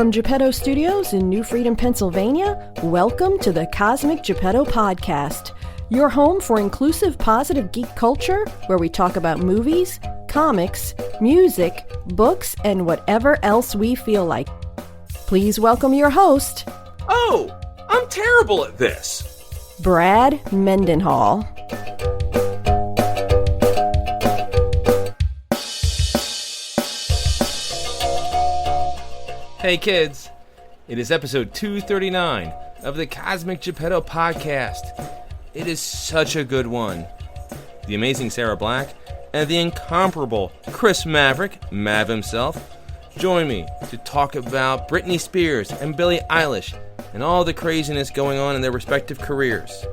From Geppetto Studios in New Freedom, Pennsylvania, welcome to the Cosmic Geppetto Podcast, your home for inclusive, positive geek culture, where we talk about movies, comics, music, books, and whatever else we feel like. Please welcome your host. Oh, I'm terrible at this. Brad Mendenhall. Hey kids, it is episode 239 of the Cosmic Geppetto Podcast. It is such a good one. The amazing Sarah Black and the incomparable Chris Maverick, Mav himself, join me to talk about Britney Spears and Billie Eilish and all the craziness going on in their respective careers.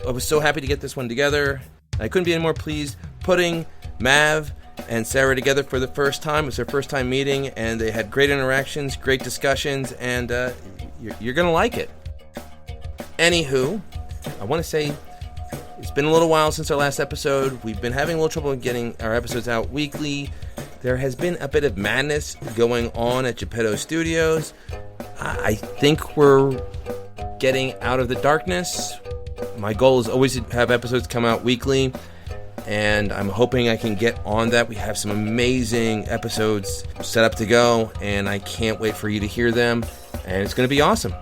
I was so happy to get this one together. I couldn't be any more pleased putting Mav and Sarah together for the first time. It was their first time meeting, and they had great interactions, great discussions, and you're going to like it. Anywho, I want to say it's been a little while since our last episode. We've been having a little trouble getting our episodes out weekly. There has been a bit of madness going on at Geppetto Studios. I think we're getting out of the darkness. My goal is always to have episodes come out weekly, and I'm hoping I can get on that. We have some amazing episodes set up to go, and I can't wait for you to hear them, and it's going to be awesome.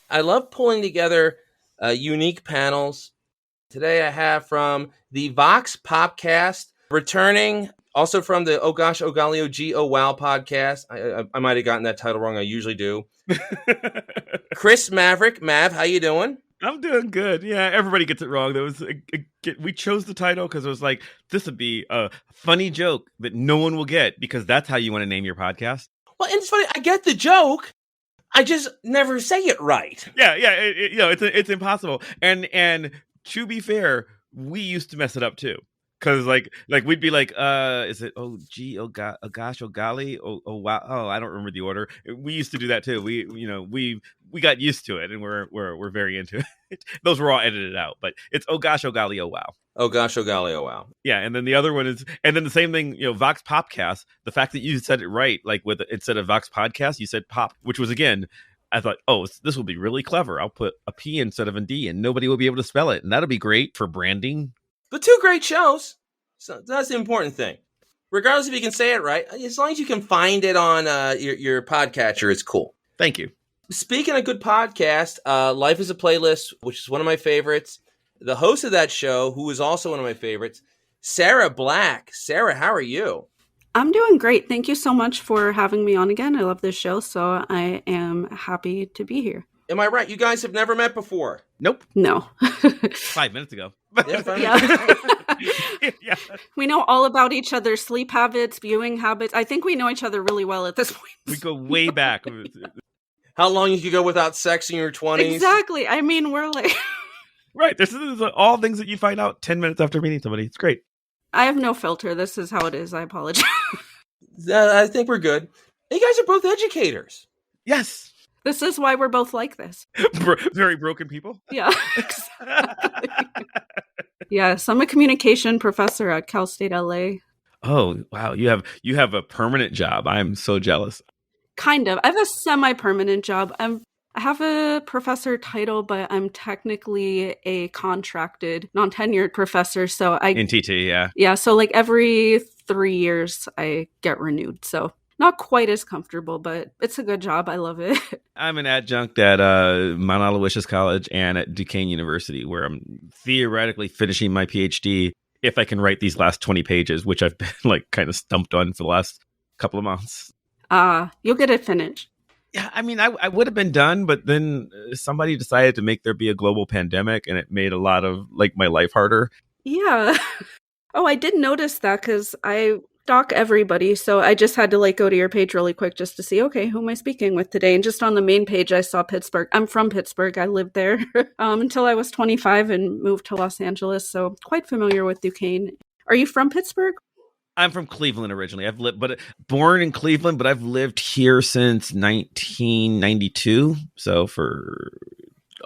I love pulling together unique panels. Today I have from the Vox Popcast, returning also from the Oh Gosh, Oh Golly, Oh Gee, Oh Wow podcast. I might have gotten that title wrong. I usually do. Chris Maverick. Mav, how you doing? I'm doing good. Yeah, everybody gets it wrong. We chose the title because it was like, this would be a funny joke that no one will get, because that's how you want to name your podcast. Well, and it's funny. I get the joke. I just never say it right. Yeah. It's impossible. And to be fair, we used to mess it up too. Because like we'd be like, is it oh gee, oh god, oh gosh, oh golly, oh wow, oh I don't remember the order. We used to do that too. We got used to it, and we're very into it. Those were all edited out, but it's oh gosh, oh golly, oh wow. Oh gosh, oh golly, oh wow. Yeah, and then the other one is, and then the same thing, Vox Popcast. The fact that you said it right, like with instead of Vox Podcast, you said pop, which was again, I thought, oh, this will be really clever. I'll put a P instead of a D, and nobody will be able to spell it, and that'll be great for branding. But two great shows. So that's the important thing. Regardless if you can say it right, as long as you can find it on your podcatcher, it's cool. Thank you. Speaking of good podcast, Life is a Playlist, which is one of my favorites. The host of that show, who is also one of my favorites, Sarah Black. Sarah, how are you? I'm doing great. Thank you so much for having me on again. I love this show, so I am happy to be here. Am I right? You guys have never met before? Nope. No. 5 minutes ago. Yeah, 5 minutes. Yeah. We know all about each other's sleep habits, viewing habits. I think we know each other really well at this point. We go way back. How long you could go without sex in your 20s? Exactly. I mean, we're like... Right. This is all things that you find out 10 minutes after meeting somebody. It's great. I have no filter. This is how it is. I apologize. I think we're good. You guys are both educators. Yes. This is why we're both like this. Very broken people. Yeah, exactly. Yes, I'm a communication professor at Cal State LA. Oh, wow. You have a permanent job. I'm so jealous. Kind of. I have a semi-permanent job. I have a professor title, but I'm technically a contracted, non-tenured professor. So in TT, yeah. Yeah, so like every 3 years I get renewed. So not quite as comfortable, but it's a good job. I love it. I'm an adjunct at Mount Aloysius College and at Duquesne University, where I'm theoretically finishing my PhD if I can write these last 20 pages, which I've been like kind of stumped on for the last couple of months. You'll get it finished. Yeah, I mean, I would have been done, but then somebody decided to make there be a global pandemic, and it made a lot of like my life harder. Yeah. Oh, I did notice that because I stalk everybody, so I just had to like go to your page really quick just to see, okay, who am I speaking with today? And just on the main page, I saw Pittsburgh. I'm from Pittsburgh. I lived there until I was 25 and moved to Los Angeles, so quite familiar with Duquesne. Are you from Pittsburgh? I'm from Cleveland originally. Born in Cleveland, but I've lived here since 1992. So for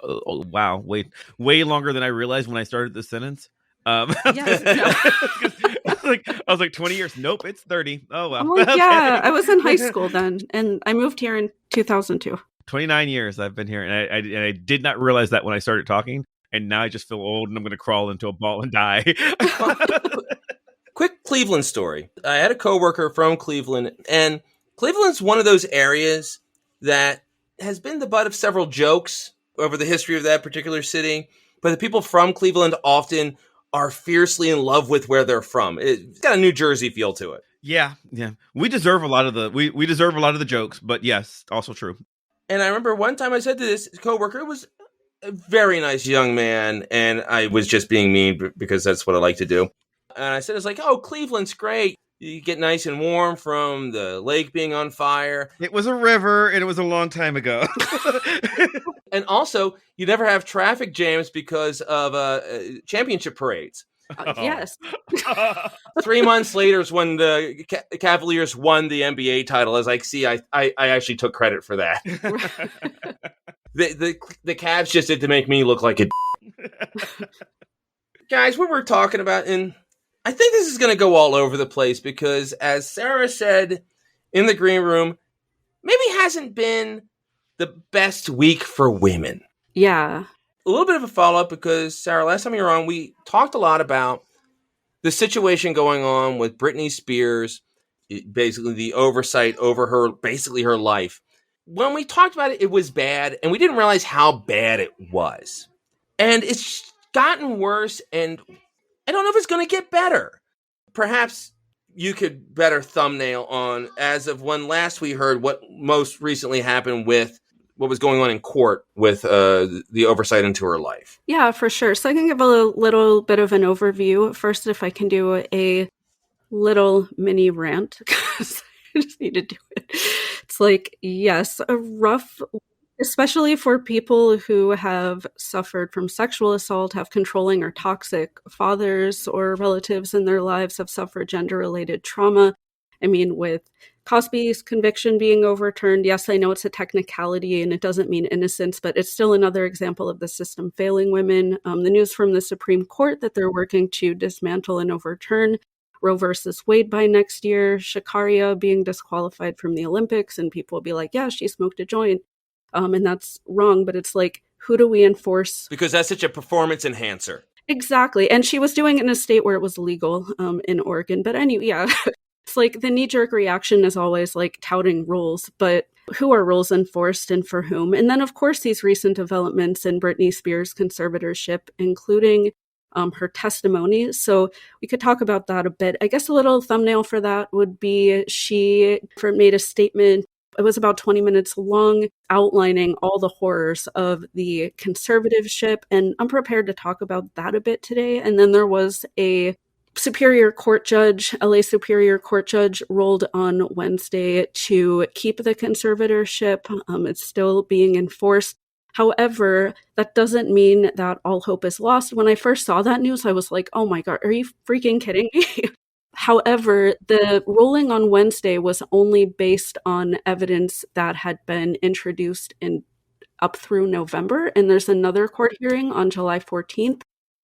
oh, wow, way longer than I realized when I started the sentence. Yes, no. I was like 20 years. Nope, it's 30. Oh well. I'm like, yeah, I was in high Okay. school then, and I moved here in 2002. 29 years I've been here, and I did not realize that when I started talking, and now I just feel old, and I'm going to crawl into a ball and die. Quick Cleveland story. I had a coworker from Cleveland, and Cleveland's one of those areas that has been the butt of several jokes over the history of that particular city. But the people from Cleveland often are fiercely in love with where they're from. It's got a New Jersey feel to it. Yeah. We deserve a lot of the we deserve a lot of the jokes, but yes, also true. And I remember one time I said to this coworker, it was a very nice young man, and I was just being mean because that's what I like to do. And I said, it's like, oh, Cleveland's great. You get nice and warm from the lake being on fire. It was a river, and it was a long time ago. And also, you never have traffic jams because of championship parades. Yes. 3 months later is when the Cavaliers won the NBA title. I was like, see, I actually took credit for that. The Cavs just did to make me look like a Guys, what we're talking about, and I think this is going to go all over the place because, as Sarah said in the green room, maybe hasn't been the best week for women. Yeah. A little bit of a follow-up because, Sarah, last time you were on, we talked a lot about the situation going on with Britney Spears, basically the oversight over her life. When we talked about it, it was bad, and we didn't realize how bad it was. And it's gotten worse, and I don't know if it's going to get better. Perhaps you could better thumbnail on, as of when last we heard, what most recently happened with what was going on in court with the oversight into her life. Yeah, for sure. So I can give a little bit of an overview. First, if I can do a little mini rant, because I just need to do it. It's like, yes, a rough, especially for people who have suffered from sexual assault, have controlling or toxic fathers or relatives in their lives, have suffered gender-related trauma. I mean, with Cosby's conviction being overturned, yes, I know it's a technicality and it doesn't mean innocence, but it's still another example of the system failing women. The news from the Supreme Court that they're working to dismantle and overturn Roe versus Wade by next year, Shakaria being disqualified from the Olympics, and people will be like, yeah, she smoked a joint. And that's wrong, but it's like, who do we enforce? Because that's such a performance enhancer. Exactly. And she was doing it in a state where it was legal in Oregon. But anyway, yeah, it's like the knee-jerk reaction is always like touting rules, but who are rules enforced and for whom? And then, of course, these recent developments in Britney Spears' conservatorship, including her testimony. So we could talk about that a bit. I guess a little thumbnail for that would be she made a statement. It was about 20 minutes long, outlining all the horrors of the conservatorship. And I'm prepared to talk about that a bit today. And then there was a Superior Court judge, LA Superior Court judge, ruled on Wednesday to keep the conservatorship. It's still being enforced. However, that doesn't mean that all hope is lost. When I first saw that news, I was like, oh my God, are you freaking kidding me? However, the ruling on Wednesday was only based on evidence that had been introduced up through November, and there's another court hearing on July 14th.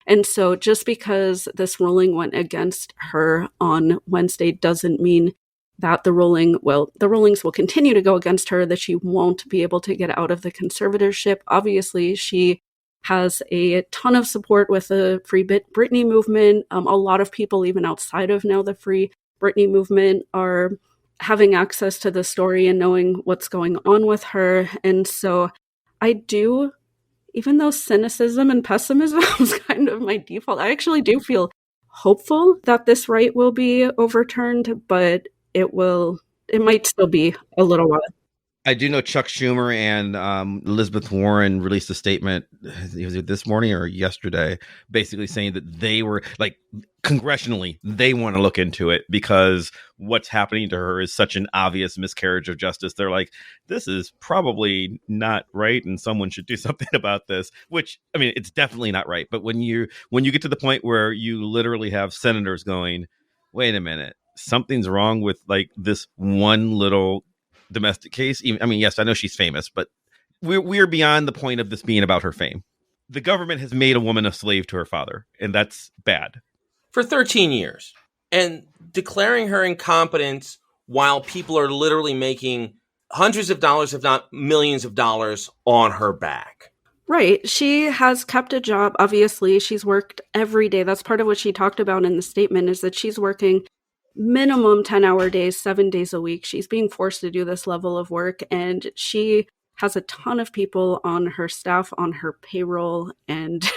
And so just because this ruling went against her on Wednesday doesn't mean that the rulings will continue to go against her, that she won't be able to get out of the conservatorship. Obviously, she has a ton of support with the Free Britney movement. A lot of people, even outside of now the Free Britney movement, are having access to the story and knowing what's going on with her. And so I do, even though cynicism and pessimism is kind of my default, I actually do feel hopeful that this right will be overturned, but it might still be a little while. I do know Chuck Schumer and Elizabeth Warren released a statement, was it this morning or yesterday, basically saying that they were, like, congressionally, they want to look into it because what's happening to her is such an obvious miscarriage of justice. They're like, this is probably not right and someone should do something about this, which, I mean, it's definitely not right. But when you get to the point where you literally have senators going, wait a minute, something's wrong with like this one little domestic case. I mean, yes, I know she's famous, but we're beyond the point of this being about her fame. The government has made a woman a slave to her father, and that's bad. For 13 years. And declaring her incompetent while people are literally making hundreds of dollars, if not millions of dollars, on her back. Right. She has kept a job. Obviously, she's worked every day. That's part of what she talked about in the statement, is that she's working minimum 10-hour days, 7 days a week. She's being forced to do this level of work, and she has a ton of people on her staff, on her payroll, and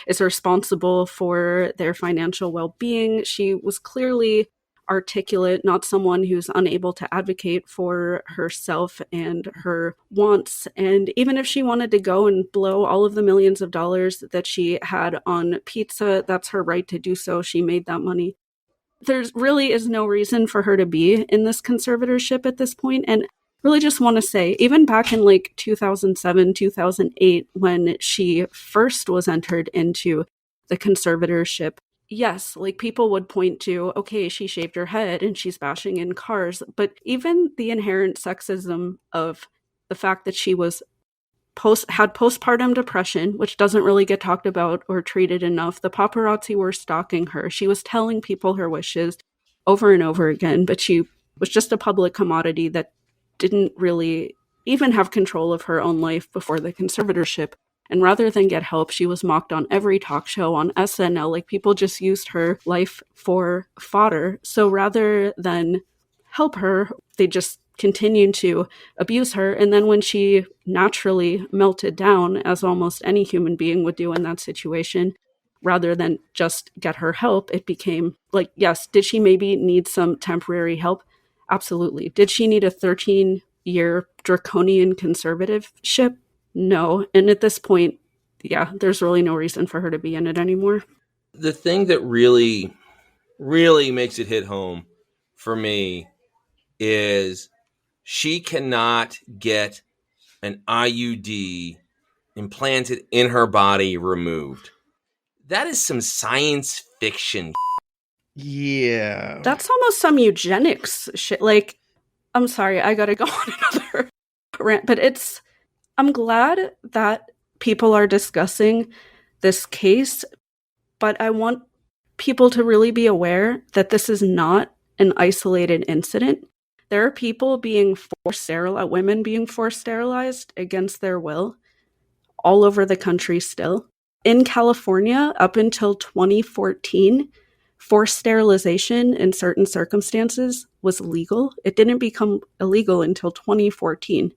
is responsible for their financial well-being. She was clearly articulate, not someone who's unable to advocate for herself and her wants. And even if she wanted to go and blow all of the millions of dollars that she had on pizza, that's her right to do so. She made that money. There really is no reason for her to be in this conservatorship at this point. And really just want to say, even back in like 2007, 2008, when she first was entered into the conservatorship, yes, like people would point to, okay, she shaved her head and she's bashing in cars. But even the inherent sexism of the fact that she was had postpartum depression, which doesn't really get talked about or treated enough. The paparazzi were stalking her. She was telling people her wishes over and over again, but she was just a public commodity that didn't really even have control of her own life before the conservatorship. And rather than get help, she was mocked on every talk show, on SNL. Like, people just used her life for fodder. So rather than help her, they just continued to abuse her. And then when she naturally melted down, as almost any human being would do in that situation, rather than just get her help, it became like, yes, did she maybe need some temporary help? Absolutely. Did she need a 13-year draconian conservatorship? No. And at this point, yeah, there's really no reason for her to be in it anymore. The thing that really, really makes it hit home for me is she cannot get an IUD implanted in her body removed. That is some science fiction. Yeah. That's almost some eugenics shit. Like, I'm sorry, I gotta go on another rant, but I'm glad that people are discussing this case, but I want people to really be aware that this is not an isolated incident. There are people being forced sterilized, women being forced sterilized against their will all over the country still. In California, up until 2014, forced sterilization in certain circumstances was legal. It didn't become illegal until 2014.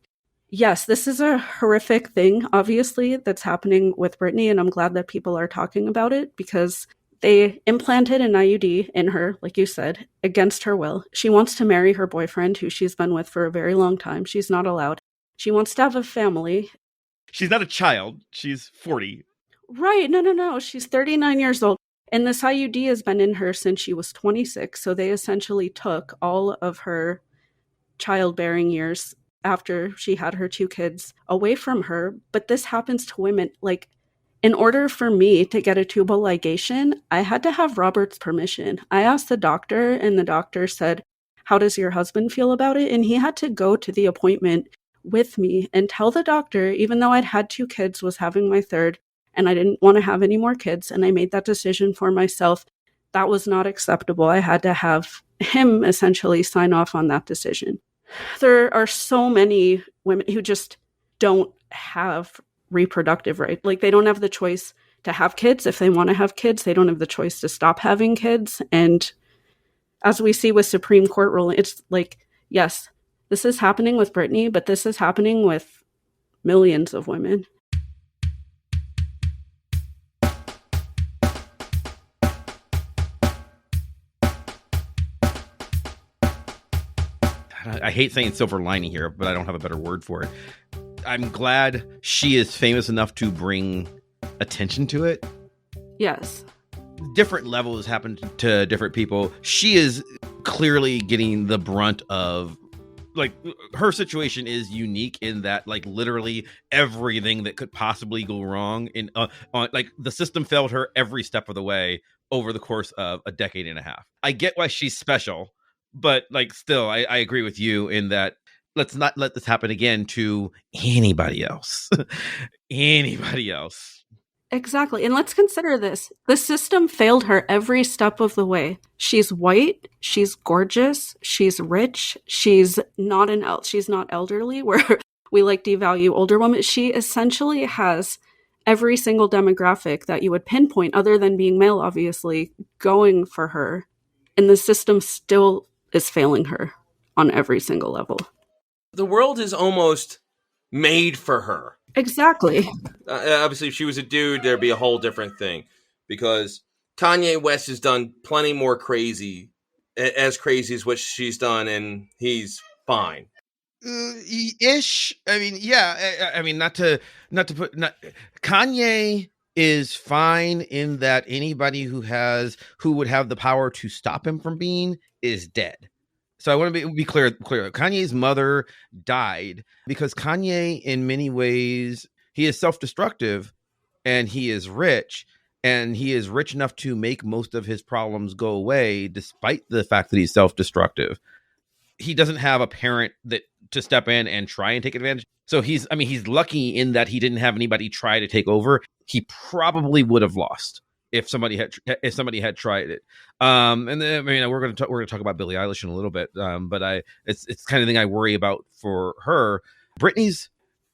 Yes, this is a horrific thing, obviously, that's happening with Britney, and I'm glad that people are talking about it because they implanted an IUD in her, like you said, against her will. She wants to marry her boyfriend, who she's been with for a very long time. She's not allowed. She wants to have a family. She's not a child. She's 40. Right. No. She's 39 years old. And this IUD has been in her since she was 26. So they essentially took all of her childbearing years after she had her 2 kids away from her. But this happens to women. Like, in order for me to get a tubal ligation, I had to have Robert's permission. I asked the doctor, and the doctor said, "How does your husband feel about it?" And he had to go to the appointment with me and tell the doctor, even though I'd had 2 kids, was having my 3rd, and I didn't want to have any more kids, and I made that decision for myself. That was not acceptable. I had to have him essentially sign off on that decision. There are so many women who just don't have reproductive right. Like, they don't have the choice to have kids. If they want to have kids, they don't have the choice to stop having kids. And as we see with Supreme Court ruling, it's like, yes, this is happening with Britney, but this is happening with millions of women. I hate saying silver lining here, but I don't have a better word for it. I'm glad she is famous enough to bring attention to it. Yes. Different levels happen to different people. She is clearly getting the brunt of, like, her situation is unique in that, like, literally everything that could possibly go wrong in like, the system failed her every step of the way over the course of a decade and a half. I get why she's special, but, like, still, I agree with you in that let's not let this happen again to anybody else. Anybody else. Exactly. And let's consider this. The system failed her every step of the way. She's white, she's gorgeous, she's rich, she's not she's not elderly where we like devalue older women. She essentially has every single demographic that you would pinpoint other than being male obviously going for her. And the system still is failing her on every single level. The world is almost made for her. Exactly. Obviously, if she was a dude, there'd be a whole different thing. Because Kanye West has done plenty more crazy as what she's done, and he's fine. Ish. I mean, yeah. I mean, not to put. Kanye is fine in that anybody who would have the power to stop him from being is dead. So I want to be clear. Kanye's mother died because Kanye, in many ways, he is self-destructive, and he is rich, and he is rich enough to make most of his problems go away, despite the fact that he's self-destructive. He doesn't have a parent to step in and try and take advantage. So he's lucky in that he didn't have anybody try to take over. He probably would have lost if somebody had tried it. And then, I mean, we're going to talk about Billie Eilish in a little bit. But it's the kind of thing I worry about for her. Britney's,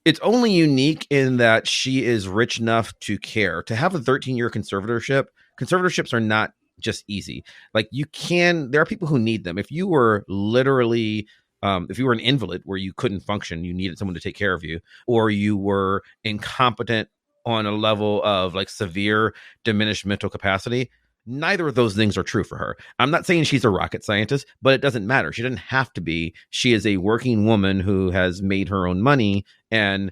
it's only unique in that she is rich enough to care. To have a 13-year conservatorship, conservatorships are not just easy. Like, there are people who need them. If you were literally, if you were an invalid where you couldn't function, you needed someone to take care of you, or you were incompetent on a level of like severe diminished mental capacity, neither of those things are true for her. I'm not saying she's a rocket scientist, but it doesn't matter. She doesn't have to be. She is a working woman who has made her own money. And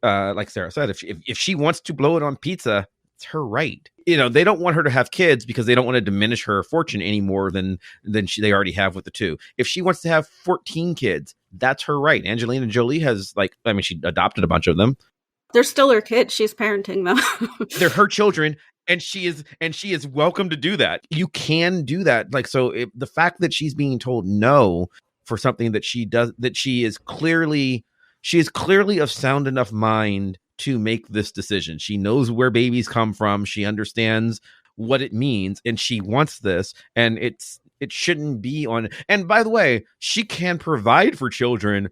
like Sarah said, if she wants to blow it on pizza, it's her right. You know, they don't want her to have kids because they don't want to diminish her fortune any more than they already have with the two. If she wants to have 14 kids, that's her right. Angelina Jolie has she adopted a bunch of them. They're still her kids. She's parenting them. They're her children, and she is welcome to do that. You can do that. Like, so the fact that she's being told no for something that she does, that she is clearly of sound enough mind to make this decision. She knows where babies come from. She understands what it means, and she wants this, and it shouldn't be on. And by the way, she can provide for children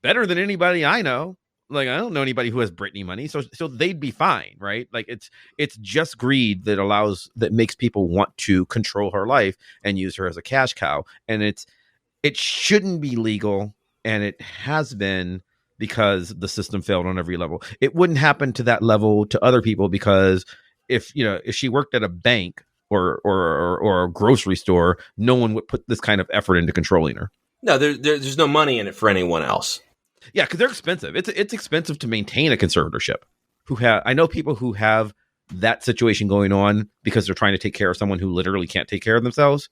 better than anybody I know. Like, I don't know anybody who has Britney money, so they'd be fine, right? Like, it's just greed that makes people want to control her life and use her as a cash cow. And it shouldn't be legal, and it has been, because the system failed on every level. It wouldn't happen to that level to other people, because if she worked at a bank or a grocery store, no one would put this kind of effort into controlling her. No, there's no money in it for anyone else. Yeah, because they're expensive. It's expensive to maintain a conservatorship. I know people who have that situation going on because they're trying to take care of someone who literally can't take care of themselves.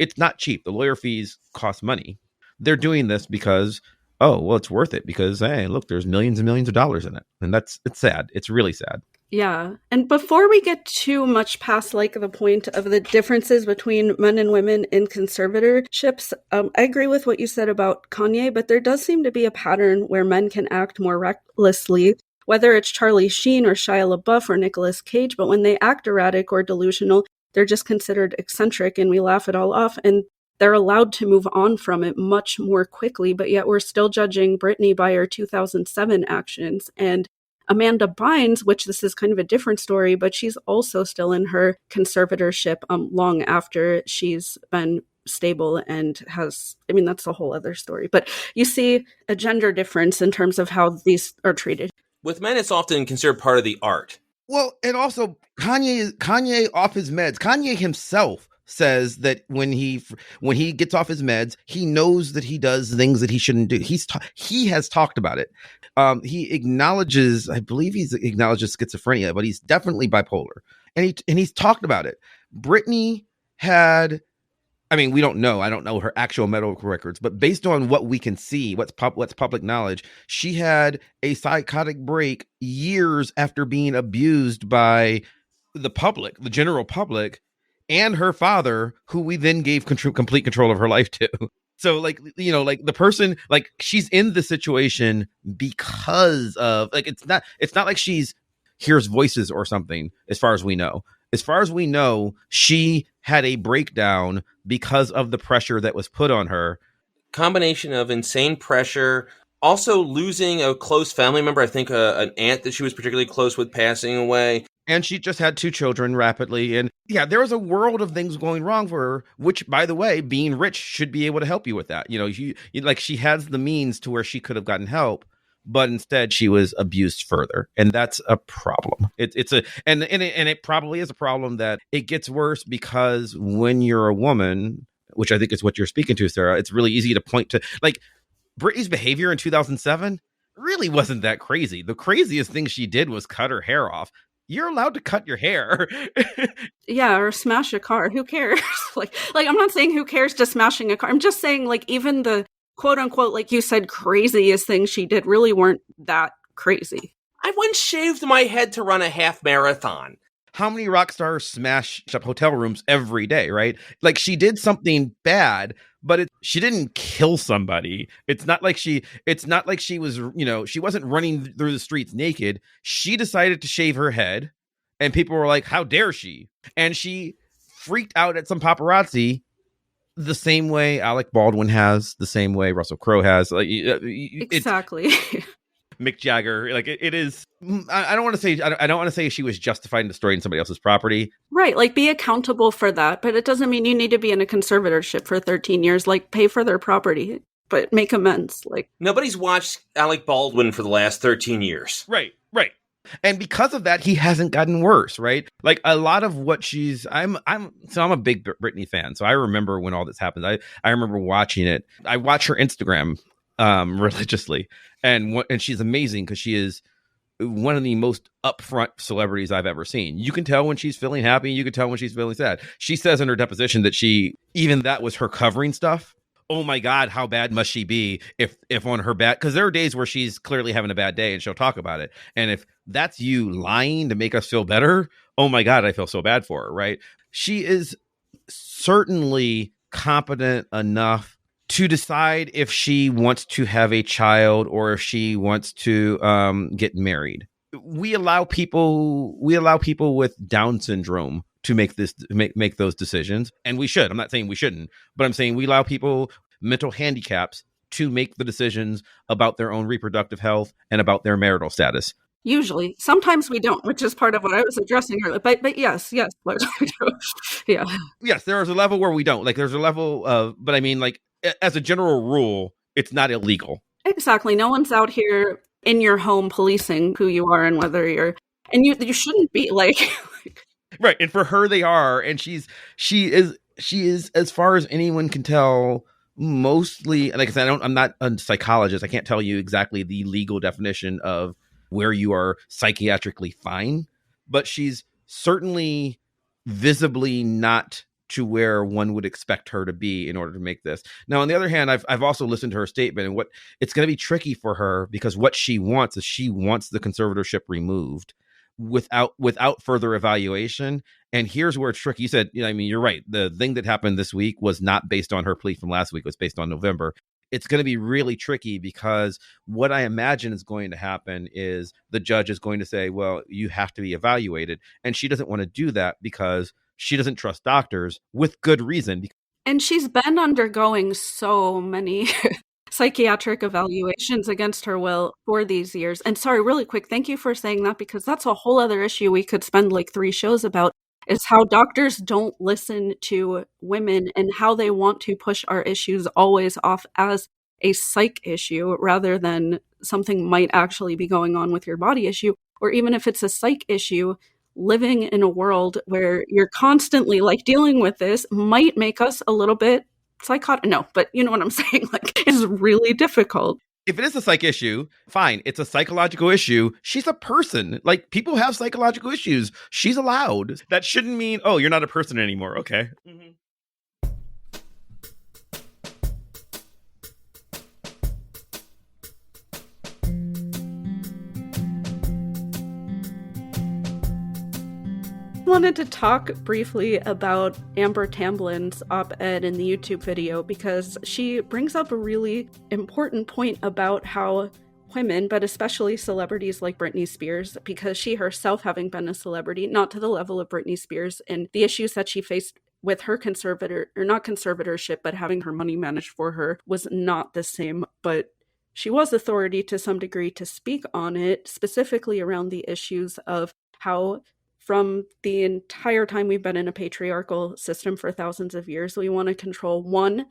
It's not cheap. The lawyer fees cost money. They're doing this because, oh, well, it's worth it because, hey, look, there's millions and millions of dollars in it. And it's sad. It's really sad. Yeah. And before we get too much past like the point of the differences between men and women in conservatorships, I agree with what you said about Kanye, but there does seem to be a pattern where men can act more recklessly, whether it's Charlie Sheen or Shia LaBeouf or Nicolas Cage. But when they act erratic or delusional, they're just considered eccentric, and we laugh it all off. And they're allowed to move on from it much more quickly, but yet we're still judging Britney by her 2007 actions. And Amanda Bynes, which this is kind of a different story, but she's also still in her conservatorship long after she's been stable and has, that's a whole other story. But you see a gender difference in terms of how these are treated. With men, it's often considered part of the art. Well, and also Kanye off his meds. Kanye himself says that when he gets off his meds, he knows that he does things that he shouldn't do. He has talked about it. He acknowledges, I believe he acknowledges schizophrenia, but he's definitely bipolar, and he's talked about it. Britney had, we don't know. I don't know her actual medical records, but based on what we can see, what's public knowledge, she had a psychotic break years after being abused by the public, the general public, and her father, who we then gave complete control of her life to. So like, like the person, like she's in the situation because of like, it's not like she's hears voices or something. As far as we know, she had a breakdown because of the pressure that was put on her. Combination of insane pressure, also losing a close family member. I think an aunt that she was particularly close with passing away. And she just had 2 children rapidly. And yeah, there was a world of things going wrong for her, which, by the way, being rich should be able to help you with that. Like she has the means to where she could have gotten help, but instead she was abused further. And that's a problem. And it probably is a problem that it gets worse because when you're a woman, which I think is what you're speaking to, Sarah, it's really easy to point to, like, Britney's behavior in 2007 really wasn't that crazy. The craziest thing she did was cut her hair off. You're allowed to cut your hair. Yeah, or smash a car. Who cares? like I'm not saying who cares to smashing a car. I'm just saying like even the quote unquote, like you said, craziest things she did really weren't that crazy. I once shaved my head to run a half marathon. How many rock stars smash up hotel rooms every day, right? Like she did something bad, but she didn't kill somebody. It's not like she was, she wasn't running through the streets naked. She decided to shave her head and people were like, how dare she? And she freaked out at some paparazzi the same way Alec Baldwin has, the same way Russell Crowe has. Like, exactly. Mick Jagger, like it is. I don't want to say she was justified in destroying somebody else's property. Right, like be accountable for that, but it doesn't mean you need to be in a conservatorship for 13 years. Like pay for their property, but make amends. Like nobody's watched Alec Baldwin for the last 13 years. Right. And because of that, he hasn't gotten worse, right? Like a lot of what I'm a big Britney fan, so I remember when all this happened. I remember watching it. I watch her Instagram religiously, and she's amazing because she is one of the most upfront celebrities I've ever seen. You can tell when she's feeling happy. You can tell when she's feeling sad. She says in her deposition that that was her covering stuff. Oh my God, how bad must she be if on her bad? Because there are days where she's clearly having a bad day and she'll talk about it. And if that's you lying to make us feel better, oh my God, I feel so bad for her, right? She is certainly competent enough to decide if she wants to have a child or if she wants to get married. We allow people with Down syndrome to make those decisions, and we should. I'm not saying we shouldn't, but I'm saying we allow people mental handicaps to make the decisions about their own reproductive health and about their marital status. Usually, sometimes we don't, which is part of what I was addressing earlier. But yes, yeah. Yes, there is a level where we don't. Like, there's a level of, but I mean, like, as a general rule, it's not illegal. Exactly. No one's out here in your home policing who you are and whether and you shouldn't be like. Right. And for her, they are. And she is, as far as anyone can tell, mostly, like I said, I'm not a psychologist. I can't tell you exactly the legal definition of where you are psychiatrically fine, but she's certainly visibly not to where one would expect her to be in order to make this. Now, on the other hand, I've also listened to her statement, and it's going to be tricky for her because what she wants is she wants the conservatorship removed without further evaluation. And here's where it's tricky. You said, I mean, you're right. The thing that happened this week was not based on her plea from last week. It was based on November. It's going to be really tricky because what I imagine is going to happen is the judge is going to say, well, you have to be evaluated. And she doesn't want to do that because she doesn't trust doctors, with good reason. And she's been undergoing so many psychiatric evaluations against her will for these years. And sorry, really quick, thank you for saying that, because that's a whole other issue we could spend like 3 shows about, is how doctors don't listen to women and how they want to push our issues always off as a psych issue rather than something might actually be going on with your body issue. Or even if it's a psych issue, living in a world where you're constantly like dealing with this might make us a little bit psychotic. No, but you know what I'm saying? Like, it's really difficult. If it is a psych issue, fine. It's a psychological issue. She's a person. Like, people have psychological issues. She's allowed. That shouldn't mean, oh, you're not a person anymore. Okay. Mm-hmm. wanted to talk briefly about Amber Tamblin's op-ed in the YouTube video because she brings up a really important point about how women, but especially celebrities like Britney Spears, because she herself having been a celebrity, not to the level of Britney Spears, and the issues that she faced with her not conservatorship, but having her money managed for her was not the same, but she was authority to some degree to speak on it, specifically around the issues of how from the entire time we've been in a patriarchal system for thousands of years, we want to control, one,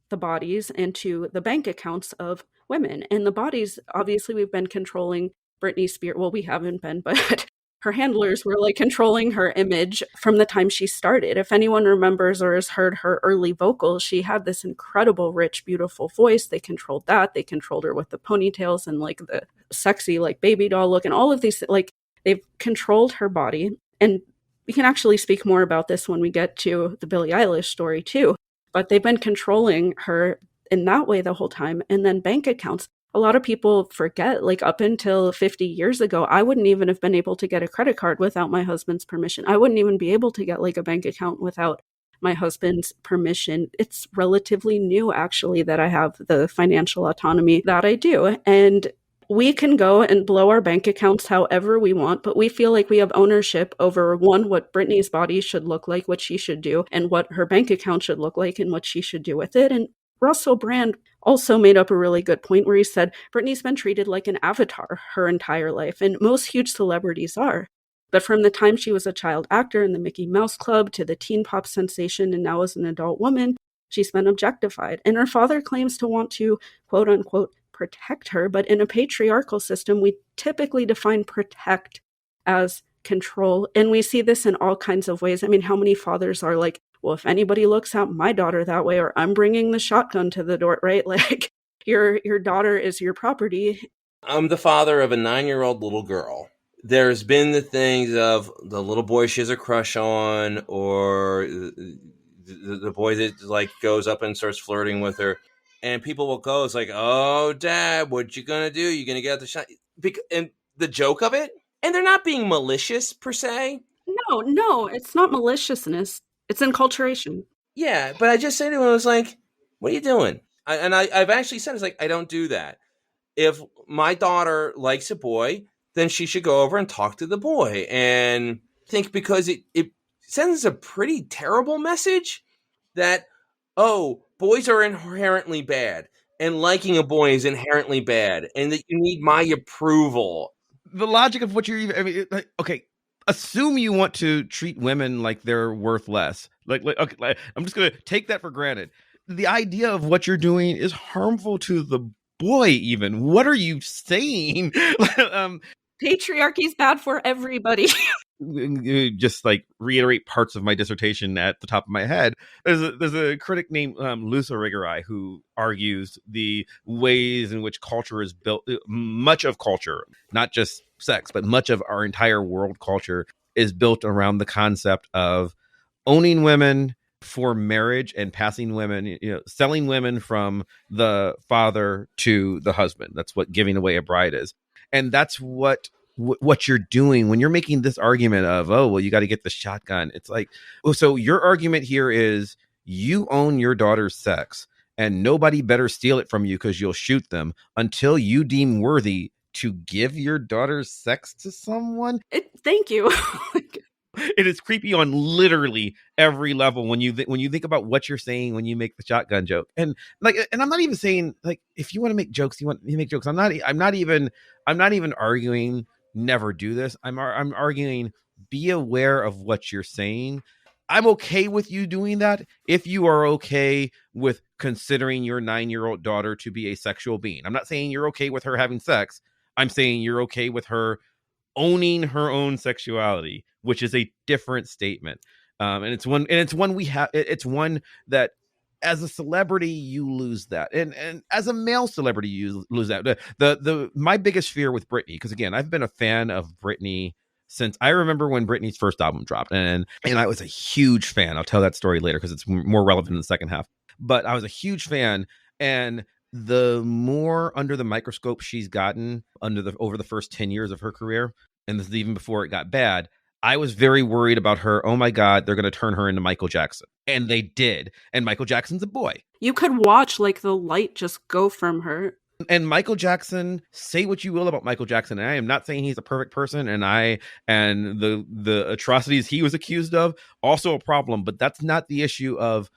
the bodies, and two, the bank accounts of women. And the bodies, obviously, we've been controlling Britney Spears. Well, we haven't been, but her handlers were like controlling her image from the time she started. If anyone remembers or has heard her early vocals, she had this incredible, rich, beautiful voice. They controlled that. They controlled her with the ponytails and like the sexy, like baby doll look and all of these, like they've controlled her body. And we can actually speak more about this when we get to the Billie Eilish story too. But they've been controlling her in that way the whole time. And then bank accounts. A lot of people forget, like up until 50 years ago, I wouldn't even have been able to get a credit card without my husband's permission. I wouldn't even be able to get like a bank account without my husband's permission. It's relatively new, actually, that I have the financial autonomy that I do. And we can go and blow our bank accounts however we want, but we feel like we have ownership over, one, what Britney's body should look like, what she should do, and what her bank account should look like and what she should do with it. And Russell Brand also made up a really good point where he said, Britney's been treated like an avatar her entire life, and most huge celebrities are. But from the time she was a child actor in the Mickey Mouse Club to the teen pop sensation and now as an adult woman, she's been objectified. And her father claims to want to, quote unquote, protect her. But in a patriarchal system, we typically define protect as control. And we see this in all kinds of ways. I mean, how many fathers are like, well, if anybody looks at my daughter that way, or I'm bringing the shotgun to the door, right? Like your daughter is your property. I'm the father of a 9-year-old little girl. There's been the things of the little boy she has a crush on, or the boy that like goes up and starts flirting with her, and people will go, it's like, oh, Dad, what you gonna do? You gonna get out the shot? And the joke of it, and they're not being malicious per se. No, it's not maliciousness. It's enculturation. Yeah, but I just said to him, I was like, what are you doing? I've actually said, it's like, I don't do that. If my daughter likes a boy, then she should go over and talk to the boy. And think, because it sends a pretty terrible message that, oh, boys are inherently bad, and liking a boy is inherently bad, and that you need my approval. The logic of what you're even, I mean, like, okay, assume you want to treat women like they're worth less. Okay, I'm just going to take that for granted. The idea of what you're doing is harmful to the boy, even. What are you saying? Patriarchy's bad for everybody. Just like reiterate parts of my dissertation at the top of my head. There's a critic named Lusa Rigarai who argues the ways in which culture is built. Much of culture, not just sex, but much of our entire world culture is built around the concept of owning women for marriage and passing women, selling women from the father to the husband. That's what giving away a bride is. And that's what you're doing when you're making this argument of, oh, well, you got to get the shotgun. It's like, oh, so your argument here is you own your daughter's sex and nobody better steal it from you because you'll shoot them until you deem worthy to give your daughter's sex to someone. Thank you. It is creepy on literally every level when you think about what you're saying when you make the shotgun joke. And I'm not even saying, like, if you want to make jokes, you make jokes. I'm not even arguing never do this. I'm arguing be aware of what you're saying. I'm okay with you doing that if you are okay with considering your 9-year-old daughter to be a sexual being. I'm not saying you're okay with her having sex. I'm saying you're okay with her owning her own sexuality, which is a different statement. And it's one that as a celebrity, you lose that. And as a male celebrity, you lose that. My biggest fear with Britney, because again, I've been a fan of Britney since I remember when Britney's first album dropped. And I was a huge fan. I'll tell that story later because it's more relevant in the second half. But I was a huge fan. And the more under the microscope she's gotten over the first 10 years of her career, and this is even before it got bad, I was very worried about her. Oh my God, they're going to turn her into Michael Jackson. And they did. And Michael Jackson's a boy. You could watch like the light just go from her. And Michael Jackson, say what you will about Michael Jackson. And I am not saying he's a perfect person, and the atrocities he was accused of, also a problem, but that's not the issue of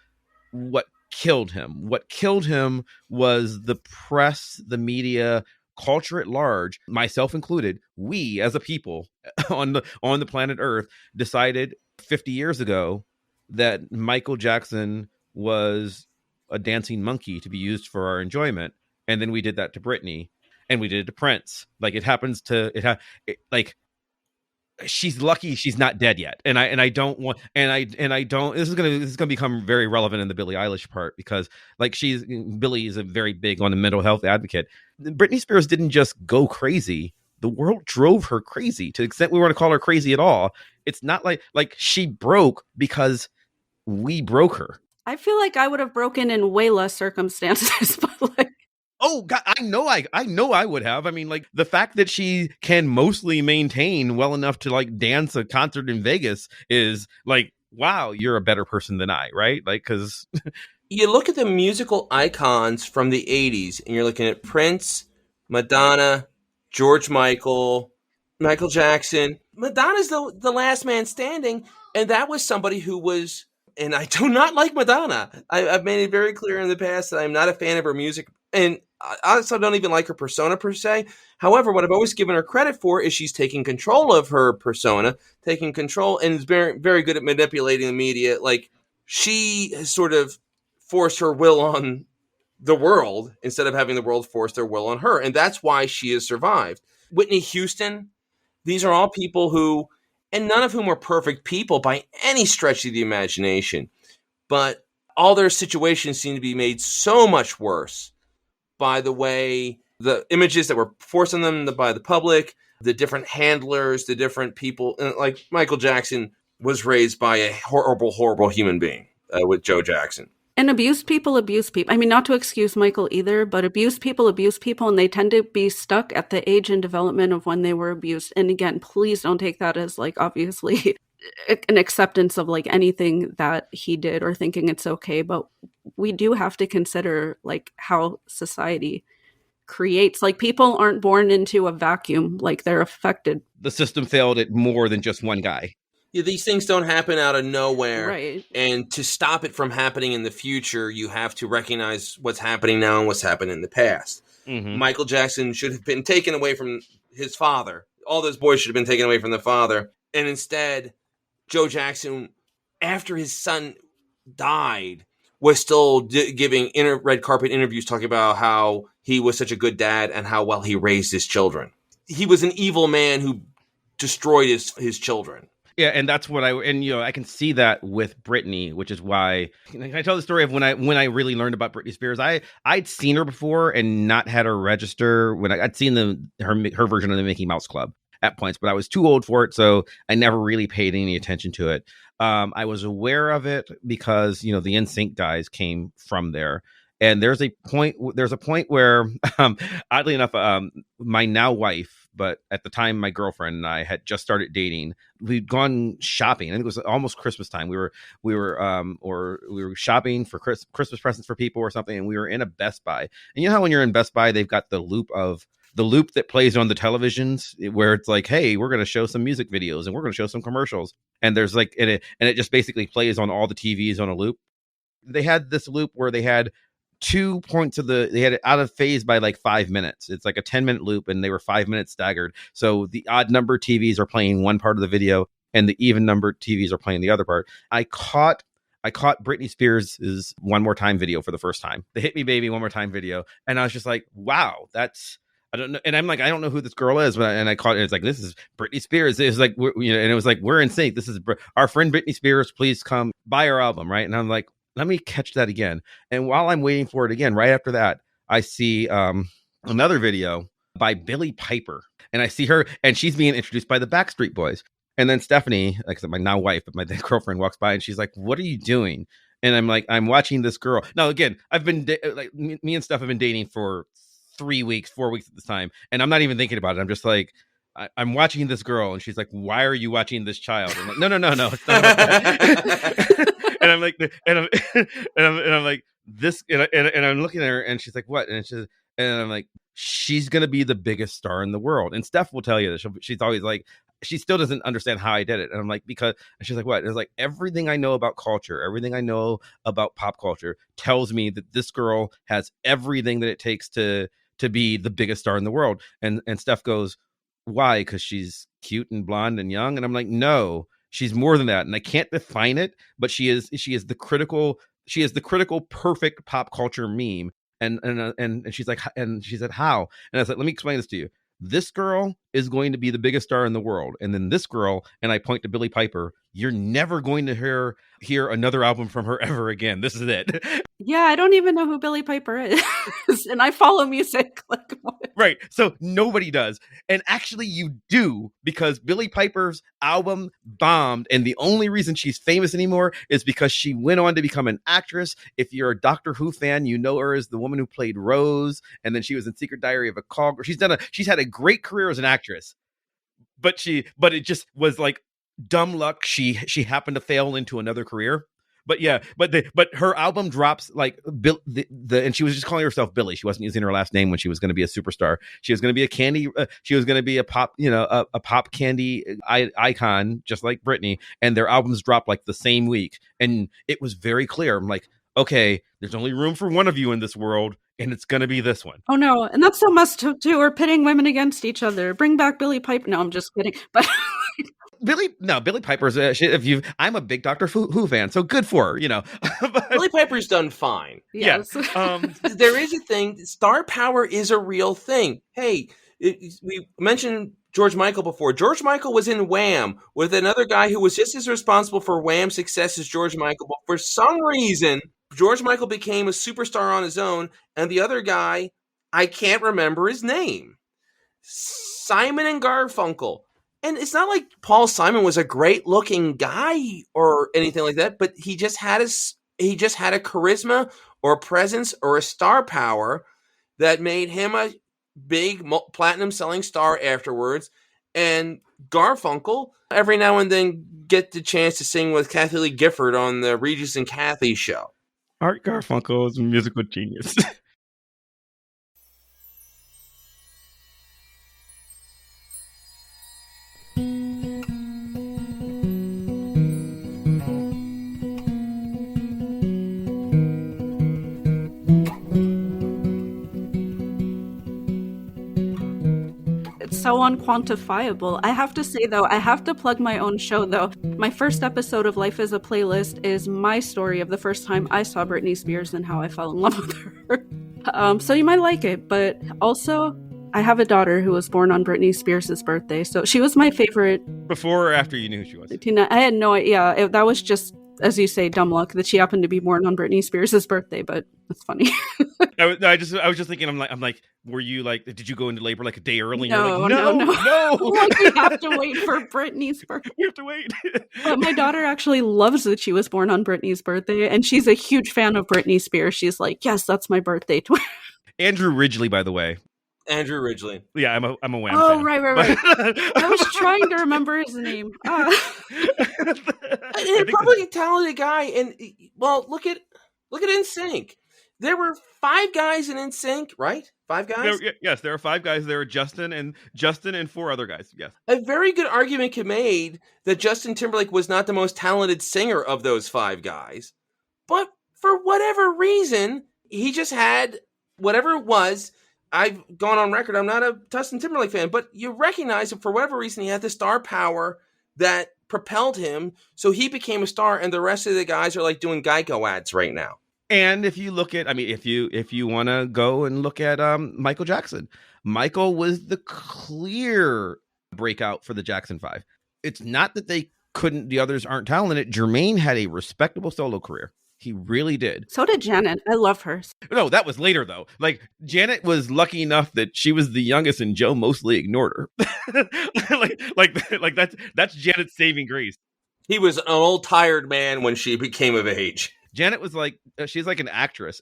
what killed him. What killed him was the press, the media, culture at large, myself included. We as a people on the planet Earth decided 50 years ago that Michael Jackson was a dancing monkey to be used for our enjoyment. And then we did that to Britney, and we did it to Prince. Like it happens to like she's lucky she's not dead yet. And I don't want, and I don't, this is gonna become very relevant in the Billie Eilish part, because like Billie is a very big on the mental health advocate. Britney Spears didn't just go crazy. The world drove her crazy, to the extent we want to call her crazy at all. It's not like she broke because we broke her. I feel like I would have broken in way less circumstances, but like, oh God, I know I would have. I mean, like the fact that she can mostly maintain well enough to like dance a concert in Vegas is like, wow, you're a better person than I, right? Like, because You look at the musical icons from the 80s, and you're looking at Prince, Madonna, George Michael Jackson. Madonna's the last man standing, and that was somebody who was, and I do not like Madonna. I've made it very clear in the past that I'm not a fan of her music, and I also don't even like her persona per se. However, what I've always given her credit for is she's taking control of her persona, taking control, and is very, very good at manipulating the media. Like, she has sort of forced her will on the world instead of having the world force their will on her. And that's why she has survived. Whitney Houston, these are all people who, and none of whom were perfect people by any stretch of the imagination, but all their situations seem to be made so much worse by the way the images that were forced on them by the public, the different handlers, the different people. Like Michael Jackson was raised by a horrible, horrible human being with Joe Jackson. And abused people. I mean, not to excuse Michael either, but abused people, and they tend to be stuck at the age and development of when they were abused. And again, please don't take that as like obviously an acceptance of like anything that he did or thinking it's okay. But we do have to consider like how society creates, like people aren't born into a vacuum, like they're affected. the system failed at more than just one guy. Yeah, these things don't happen out of nowhere. Right. And to stop it from happening in the future, you have to recognize what's happening now and what's happened in the past. Mm-hmm. Michael Jackson should have been taken away from his father. All those boys should have been taken away from the father. And instead, Joe Jackson, after his son died, was still giving red carpet interviews talking about how he was such a good dad and how well he raised his children. He was an evil man who destroyed his children. Yeah, and that's what I can see that with Britney, which is why I tell the story of when I really learned about Britney Spears. I'd seen her before and not had her register when I'd seen her version of the Mickey Mouse Club at points, but I was too old for it, so I never really paid any attention to it. I was aware of it because the NSYNC guys came from there. And there's a point where, oddly enough, my now wife, but at the time my girlfriend and I had just started dating. We'd gone shopping. I think it was almost Christmas time. We were shopping for Christmas presents for people or something, and we were in a Best Buy. And you know how when you're in Best Buy, they've got the loop that plays on the televisions where it's like, hey, we're going to show some music videos and we're going to show some commercials. And there's like, and it just basically plays on all the TVs on a loop. They had this loop where they had 2 points they had it out of phase by like 5 minutes. It's like a 10-minute loop and they were 5 minutes staggered. So the odd number TVs are playing one part of the video and the even number TVs are playing the other part. I caught Britney Spears' One More Time video for the first time. The Hit Me Baby One More Time video. And I was just like, wow, I don't know. And I'm like, I don't know who this girl is, and I caught it. It's like, this is Britney Spears. It was like, and it was like, we're in sync. This is our friend Britney Spears. Please come buy her album. Right. And I'm like, let me catch that again. And while I'm waiting for it again, right after that, I see another video by Billie Piper. And I see her, and she's being introduced by the Backstreet Boys. And then Stephanie, like I said, my now wife, but my then girlfriend, walks by and she's like, what are you doing? And I'm like, I'm watching this girl. Now, again, I've been me and Steph have been dating for 3 weeks, 4 weeks at this time. And I'm not even thinking about it. I'm just like, I'm watching this girl, and she's like, why are you watching this child? I'm like, no, it's not about that. And I'm like, and I'm like this, and I'm looking at her, and she's like, what? And I'm like, she's gonna be the biggest star in the world. And Steph will tell you that she's always like, she still doesn't understand how I did it. And I'm like, because, and she's like, what? And it's like, everything I know about culture, everything I know about pop culture tells me that this girl has everything that it takes to be the biggest star in the world. And Steph goes, why? Because she's cute and blonde and young. And I'm like, no, she's more than that. And I can't define it, but she is the critical perfect pop culture meme. And she's like, and she said, how? And I said, let me explain this to you. This girl is going to be the biggest star in the world. And then this girl, and I point to Billie Piper, you're never going to hear another album from her ever again. This is it. Yeah, I don't even know who Billie Piper is. And I follow music. Like, what? Right. So nobody does. And actually you do, because Billie Piper's album bombed. And the only reason she's famous anymore is because she went on to become an actress. If you're a Doctor Who fan, you know her as the woman who played Rose. And then she was in Secret Diary of a Call Girl. She's had a great career as an actress. But it just was like dumb luck. She happened to fail into another career. But yeah, but her album drops like and she was just calling herself Billie. She wasn't using her last name when she was going to be a superstar. She was going to be a candy. She was going to be a pop, a pop candy icon, just like Britney. And their albums dropped like the same week, and it was very clear. I'm like, okay, there's only room for one of you in this world, and it's going to be this one. Oh no, and that's so messed up too. We're pitting women against each other. Bring back Billie Piper. No, I'm just kidding. But Billie Piper's I'm a big Doctor Who fan, so good for her, But, Billie Piper's done fine. yes. yeah. There is a thing. Star power is a real thing. Hey, we mentioned George Michael before. George Michael was in Wham with another guy who was just as responsible for Wham's success as George Michael. But for some reason, George Michael became a superstar on his own, and the other guy, I can't remember his name. Simon and Garfunkel. And it's not like Paul Simon was a great looking guy or anything like that, but he just had a charisma or a presence or a star power that made him a big platinum selling star afterwards. And Garfunkel every now and then get the chance to sing with Kathy Lee Gifford on the Regis and Kathy show. Art Garfunkel is a musical genius. So unquantifiable. I have to say, though, I have to plug my own show, though. My first episode of Life is a Playlist is my story of the first time I saw Britney Spears and how I fell in love with her. So you might like it, but also I have a daughter who was born on Britney Spears' birthday, so she was my favorite. Before or after you knew who she was? Tina, I had no idea. That was just, as you say, dumb luck that she happened to be born on Britney Spears' birthday, but it's funny. I was just thinking, I'm like, were you like, did you go into labor like a day early? No, like, no. Like, we have to wait for Britney's birthday. We have to wait. But my daughter actually loves that she was born on Britney's birthday, and she's a huge fan of Britney Spears. She's like, yes, that's my birthday twin. Andrew Ridgeley, by the way. Andrew Ridgeley. Yeah, I'm a Wham Oh, fan. right. I was trying to remember his name. And probably a talented guy. And well, look at NSYNC. There were 5 guys in NSYNC, right? 5 guys? Yes, there are 5 guys. There are Justin and 4 other guys. Yes. A very good argument can be made that Justin Timberlake was not the most talented singer of those 5 guys. But for whatever reason, he just had whatever it was. I've gone on record, I'm not a Justin Timberlake fan, but you recognize that for whatever reason, he had the star power that propelled him. So he became a star, and the rest of the guys are like doing Geico ads right now. And if you look at, if you want to go and look at Michael Jackson, Michael was the clear breakout for the Jackson 5. It's not that the others aren't talented. Jermaine had a respectable solo career. He really did. So did Janet. I love her. No, that was later though. Like Janet was lucky enough that she was the youngest and Joe mostly ignored her. like that's Janet's saving grace. He was an old tired man when she became of age. Janet was like, she's like an actress.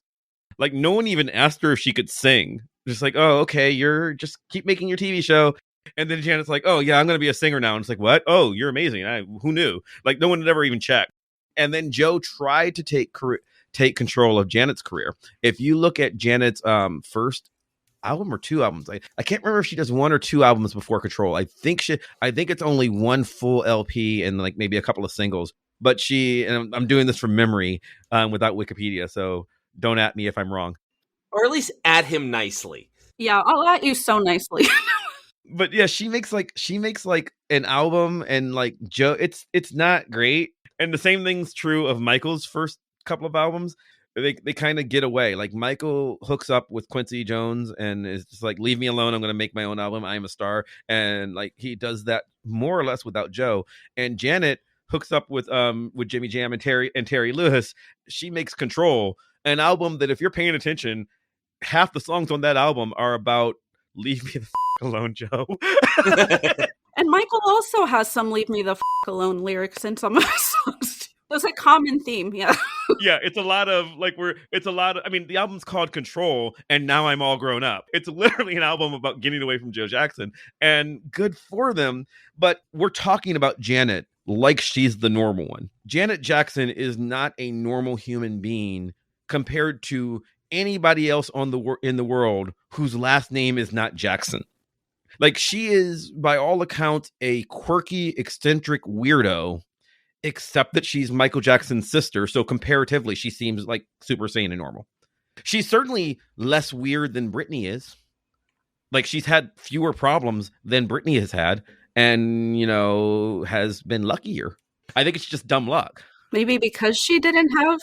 Like no one even asked her if she could sing. Just like, oh, okay, you're just keep making your TV show. And then Janet's like, oh, yeah, I'm going to be a singer now. And it's like, what? Oh, you're amazing. Who knew? Like, no one had ever even checked. And then Joe tried to take control of Janet's career. If you look at Janet's first album or two albums, I can't remember if she does one or two albums before Control. I think it's only one full LP and like maybe a couple of singles. But and I'm doing this from memory without Wikipedia, so don't at me if I'm wrong. Or at least at him nicely. Yeah, I'll at you so nicely. But yeah, she makes like an album, and like Joe, it's not great. And the same thing's true of Michael's first couple of albums. They kind of get away. Like Michael hooks up with Quincy Jones and is just like, leave me alone. I'm going to make my own album. I am a star. And like he does that more or less without Joe. And Janet hooks up with Jimmy Jam and Terry Lewis. She makes Control, an album that if you're paying attention, half the songs on that album are about leave me the alone, Joe. And Michael also has some leave me the alone lyrics in some of his songs. There's a common theme, yeah. Yeah, it's a lot of I mean, the album's called Control, and Now I'm All Grown Up. It's literally an album about getting away from Joe Jackson, and good for them. But we're talking about Janet like she's the normal one. Janet Jackson is not a normal human being compared to anybody else in the world whose last name is not Jackson. Like, she is, by all accounts, a quirky, eccentric weirdo, except that she's Michael Jackson's sister. So comparatively, she seems like super sane and normal. She's certainly less weird than Britney is. Like, she's had fewer problems than Britney has had, and, has been luckier. I think it's just dumb luck. Maybe because she didn't have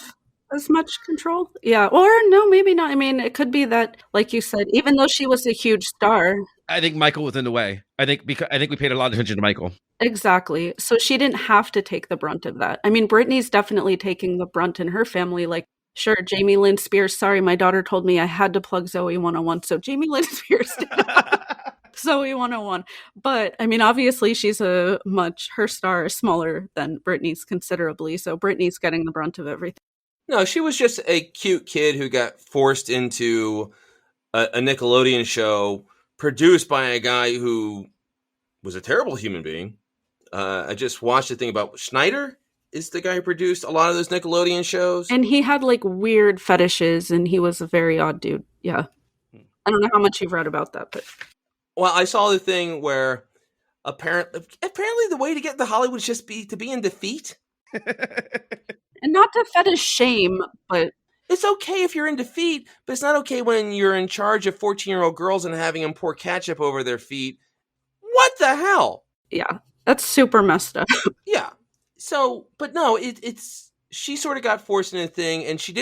as much control. Yeah. Or no, maybe not. I mean, it could be that, like you said, even though she was a huge star, I think Michael was in the way. I think we paid a lot of attention to Michael. Exactly. So she didn't have to take the brunt of that. I mean, Britney's definitely taking the brunt in her family. Like, sure, Jamie Lynn Spears, sorry, my daughter told me I had to plug Zoe 101. So Jamie Lynn Spears did Zoe 101. But I mean, obviously she's her star is smaller than Britney's considerably. So Britney's getting the brunt of everything. No, she was just a cute kid who got forced into a Nickelodeon show produced by a guy who was a terrible human being. I just watched a thing about Schneider is the guy who produced a lot of those Nickelodeon shows. And he had like weird fetishes and he was a very odd dude. Yeah. I don't know how much you've read about that, but. Well, I saw the thing where apparently the way to get into Hollywood is just to be in defeat. And not to fetish shame, but it's okay if you're in defeat, but it's not okay when you're in charge of 14-year-old girls and having them pour ketchup over their feet. What the hell? Yeah, that's super messed up. Yeah. So, but no, she sort of got forced into a thing, and she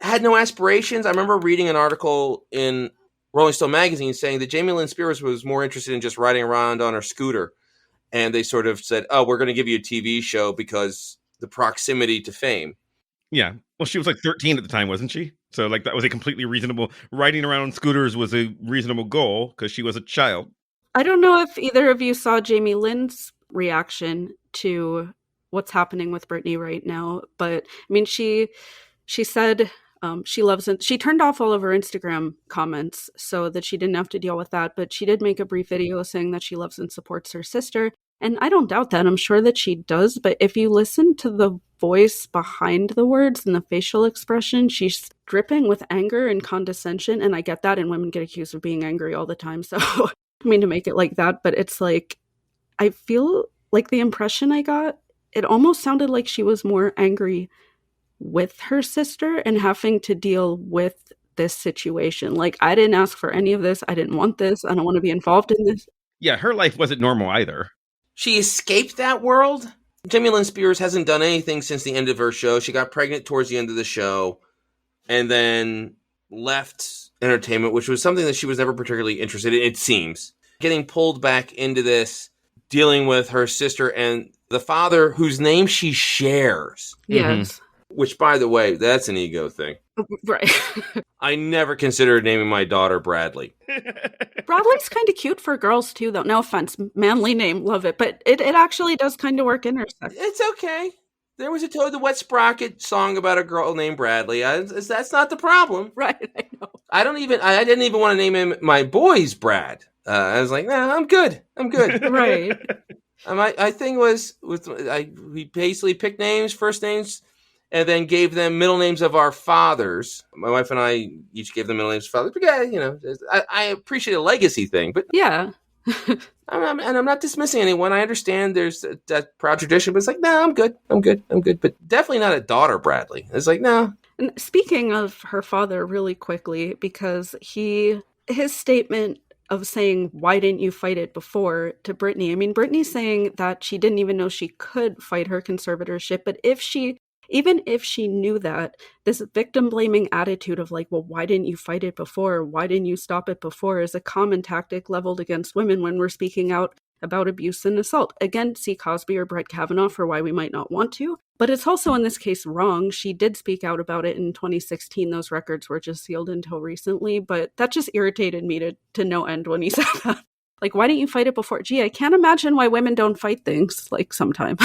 had no aspirations. I remember reading an article in Rolling Stone magazine saying that Jamie Lynn Spears was more interested in just riding around on her scooter. And they sort of said, oh, we're going to give you a TV show because the proximity to fame. Yeah. Well, she was like 13 at the time, wasn't she? So like that was a completely reasonable, riding around on scooters was a reasonable goal because she was a child. I don't know if either of you saw Jamie Lynn's reaction to what's happening with Britney right now. But I mean, she said she loves it. She turned off all of her Instagram comments so that she didn't have to deal with that. But she did make a brief video saying that she loves and supports her sister. And I don't doubt that. I'm sure that she does. But if you listen to the voice behind the words and the facial expression, she's dripping with anger and condescension. And I get that. And women get accused of being angry all the time. So I mean to make it like that. But it's like, I feel like the impression I got, it almost sounded like she was more angry with her sister and having to deal with this situation. Like, I didn't ask for any of this. I didn't want this. I don't want to be involved in this. Yeah, her life wasn't normal either. She escaped that world. Jamie Lynn Spears hasn't done anything since the end of her show. She got pregnant towards the end of the show and then left entertainment, which was something that she was never particularly interested in, it seems. Getting pulled back into this, dealing with her sister and the father whose name she shares. Yes. Which, by the way, that's an ego thing. Right. I never considered naming my daughter Bradley. Bradley's kind of cute for girls, too, though. No offense. Manly name. Love it. But it actually does kind of work intersex. It's okay. There was a Toad the Wet Sprocket song about a girl named Bradley. That's not the problem. Right, I know. I didn't even want to name him my boys Brad. I was like, nah, I'm good. I'm good. Right. My thing was we basically picked names, first names, and then gave them middle names of our fathers. My wife and I each gave them middle names of fathers. But yeah, I appreciate a legacy thing, but Yeah. I'm not dismissing anyone. I understand there's that proud tradition, but it's like, no, I'm good. I'm good. I'm good. But definitely not a daughter Bradley. It's like, no. And speaking of her father really quickly, because his statement of saying, why didn't you fight it before, to Britney? I mean, Britney's saying that she didn't even know she could fight her conservatorship, but even if she knew that, this victim blaming attitude of like, well, why didn't you fight it before? Why didn't you stop it before? Is a common tactic leveled against women when we're speaking out about abuse and assault. Again, see Cosby or Brett Kavanaugh for why we might not want to. But it's also in this case wrong. She did speak out about it in 2016. Those records were just sealed until recently. But that just irritated me to no end when he said that. Like, why didn't you fight it before? Gee, I can't imagine why women don't fight things, like, sometimes.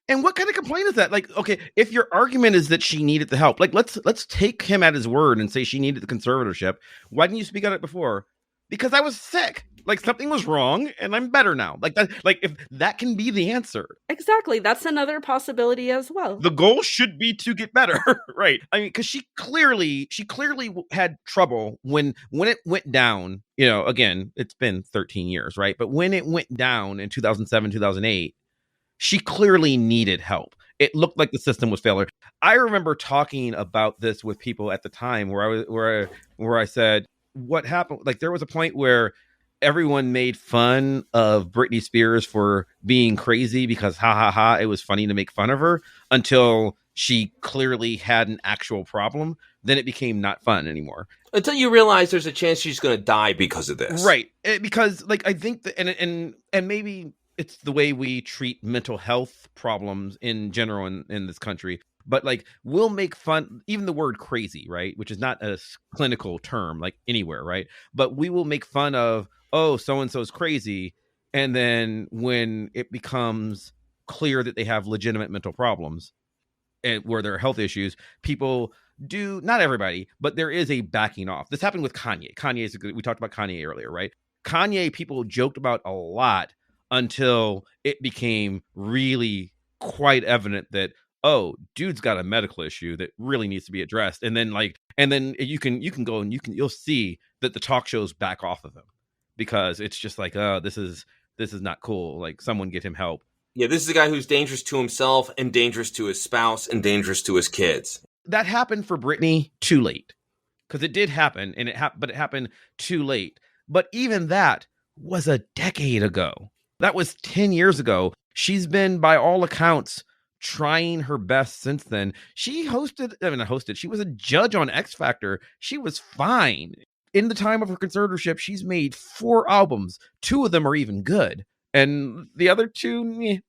And what kind of complaint is that? Like, okay, if your argument is that she needed the help, like let's take him at his word and say she needed the conservatorship. Why didn't you speak on it before? Because I was sick. Like something was wrong and I'm better now. Like that, like if that can be the answer. Exactly. That's another possibility as well. The goal should be to get better, right? I mean, because she clearly had trouble when it went down. You know, again, it's been 13 years, right? But when it went down in 2007, 2008, she clearly needed help. It looked like the system was failing. I remember talking about this with people at the time where I said, what happened? Like there was a point where everyone made fun of Britney Spears for being crazy because it was funny to make fun of her until she clearly had an actual problem. Then it became not fun anymore. Until you realize there's a chance she's going to die because of this. Right. Because like, I think that, and maybe it's the way we treat mental health problems in general in this country. But like, we'll make fun, even the word crazy, right? Which is not a clinical term like anywhere, right? But we will make fun of, oh, so-and-so's crazy. And then when it becomes clear that they have legitimate mental problems and where there are health issues, people do, not everybody, but there is a backing off. This happened with Kanye. We talked about Kanye earlier, right? Kanye, people joked about a lot until it became really quite evident that, oh, dude's got a medical issue that really needs to be addressed. And then you can go and you'll see that the talk shows back off of him because it's just like, oh, this is not cool. Like someone get him help. Yeah, this is a guy who's dangerous to himself and dangerous to his spouse and dangerous to his kids. That happened for Britney too late. Because it did happen, but it happened too late. But even that was a decade ago. That was 10 years ago. She's been, by all accounts, trying her best since then. She she was a judge on X Factor. She was fine. In the time of her conservatorship, she's made 4 albums. 2 of them are even good. And the other 2,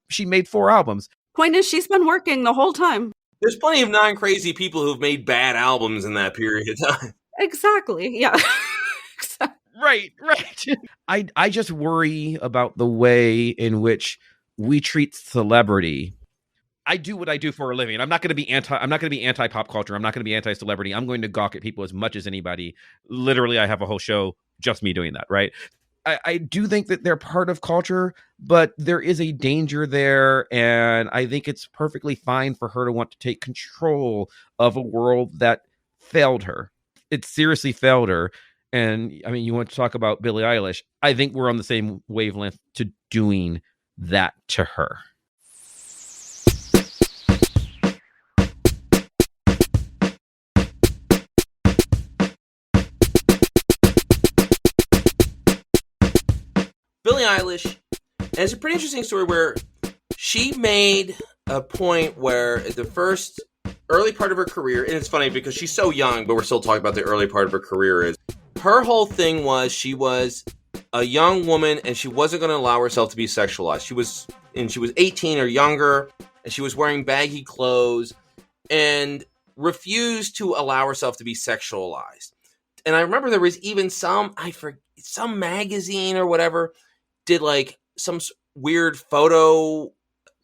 she made 4 albums. Point is, she's been working the whole time. There's plenty of non-crazy people who've made bad albums in that period of time. Exactly. Yeah. Right. I just worry about the way in which we treat celebrity. I do what I do for a living. I'm not going to be anti pop culture. I'm not going to be anti celebrity. I'm going to gawk at people as much as anybody. Literally, I have a whole show just me doing that, right? I do think that they're part of culture, but there is a danger there. And I think it's perfectly fine for her to want to take control of a world that failed her. It seriously failed her. And I mean, you want to talk about Billie Eilish. I think we're on the same wavelength to doing that to her. Billie Eilish, and it's a pretty interesting story where she made a point where the first early part of her career, and it's funny because she's so young, but we're still talking about the early part of her career, is her whole thing was she was a young woman and she wasn't going to allow herself to be sexualized. She was 18 or younger, and she was wearing baggy clothes and refused to allow herself to be sexualized. And I remember there was even some magazine or whatever did like some weird photo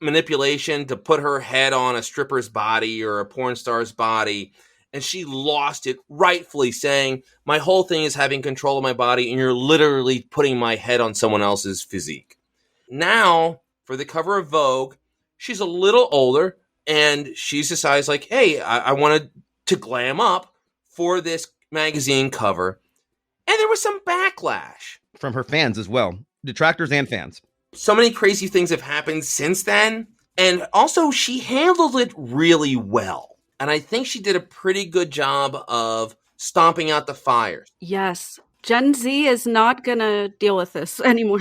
manipulation to put her head on a stripper's body or a porn star's body And she lost it, rightfully saying, my whole thing is having control of my body, and you're literally putting my head on someone else's physique. Now, for the cover of Vogue, she's a little older, and she decides, like, hey, I wanted to glam up for this magazine cover. And there was some backlash. From her fans as well. Detractors and fans. So many crazy things have happened since then. And also, she handled it really well. And I think she did a pretty good job of stomping out the fires. Yes. Gen Z is not going to deal with this anymore.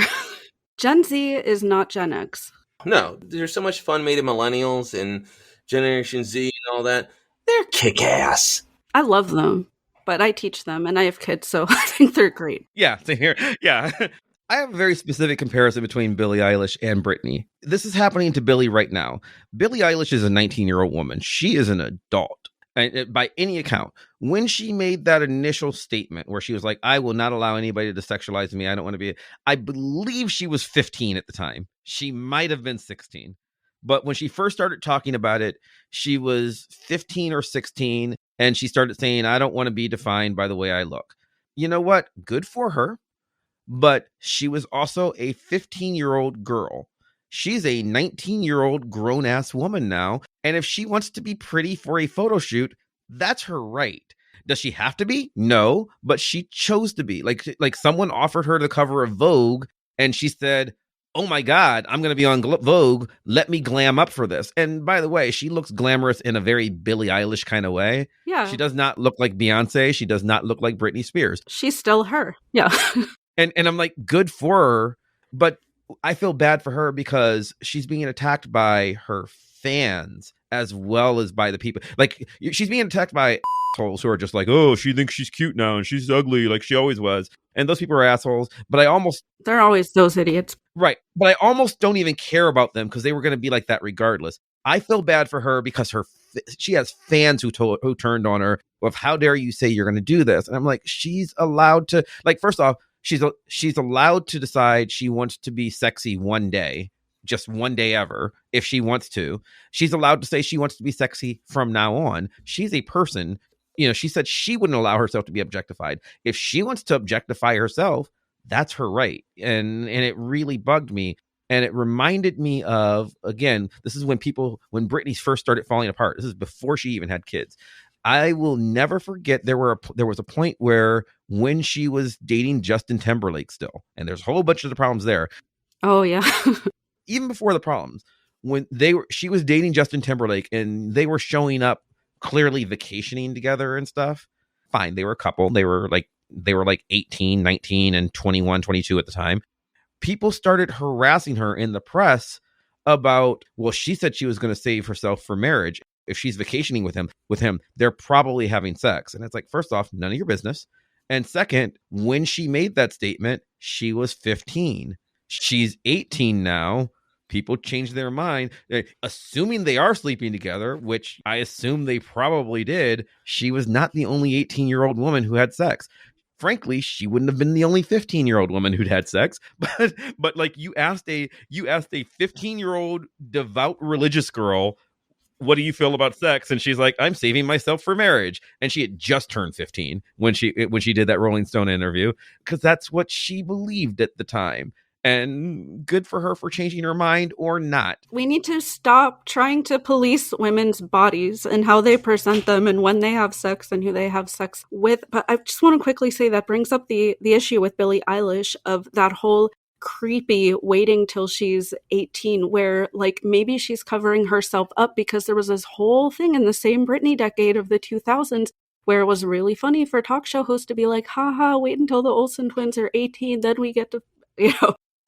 Gen Z is not Gen X. No, there's so much fun made of millennials and Generation Z and all that. They're kick-ass. I love them, but I teach them and I have kids, so I think they're great. Yeah, same here. Yeah. I have a very specific comparison between Billie Eilish and Britney. This is happening to Billie right now. Billie Eilish is a 19-year-old woman. She is an adult, by any account. When she made that initial statement where she was like, I will not allow anybody to sexualize me. I don't want to be. I believe she was 15 at the time. She might have been 16. But when she first started talking about it, she was 15 or 16. And she started saying, I don't want to be defined by the way I look. You know what? Good for her. But she was also a 15-year-old girl. She's a 19-year-old grown-ass woman now. And if she wants to be pretty for a photo shoot, that's her right. Does she have to be? No, but she chose to be. Like someone offered her the cover of Vogue, and she said, oh my God, I'm going to be on Vogue. Let me glam up for this. And by the way, she looks glamorous in a very Billie Eilish kind of way. Yeah. She does not look like Beyonce. She does not look like Britney Spears. She's still her. Yeah. And I'm like, good for her. But I feel bad for her because she's being attacked by her fans as well as by the people. Like, she's being attacked by assholes who are just like, oh, she thinks she's cute now and she's ugly like she always was. And those people are assholes. But they're always those idiots. Right. But I almost don't even care about them because they were going to be like that regardless. I feel bad for her because she has fans who turned on her of how dare you say you're going to do this. And I'm like, she's allowed to, like, first off, she's allowed to decide she wants to be sexy one day, just one day ever, if she wants to. She's allowed to say she wants to be sexy from now on. She's a person. You know, she said she wouldn't allow herself to be objectified. If she wants to objectify herself, that's her right. And it really bugged me. And it reminded me of, again, this is when Britney first started falling apart. This is before she even had kids. I will never forget there was a point where when she was dating Justin Timberlake still, and there's a whole bunch of the problems there. Oh yeah. Even before the problems, when she was dating Justin Timberlake and they were showing up clearly vacationing together and stuff. Fine, they were a couple. They were like 18, 19 and 21, 22 at the time. People started harassing her in the press about, well, she said she was going to save herself for marriage. If she's vacationing with him, they're probably having sex. And it's like, first off, none of your business. And second, when she made that statement, she was 15. She's 18 now. People change their mind, assuming they are sleeping together, which I assume they probably did. She was not the only 18-year-old woman who had sex. Frankly, she wouldn't have been the only 15-year-old woman who'd had sex. But like you asked a 15-year-old devout religious girl, what do you feel about sex? And she's like, I'm saving myself for marriage. And she had just turned 15 when she did that Rolling Stone interview, because that's what she believed at the time. And good for her for changing her mind or not. We need to stop trying to police women's bodies and how they present them and when they have sex and who they have sex with. But I just want to quickly say that brings up the issue with Billie Eilish of that whole creepy waiting till she's 18, where like maybe she's covering herself up, because there was this whole thing in the same Britney decade of the 2000s where it was really funny for talk show hosts to be like, haha, wait until the Olsen twins are 18, then we get to,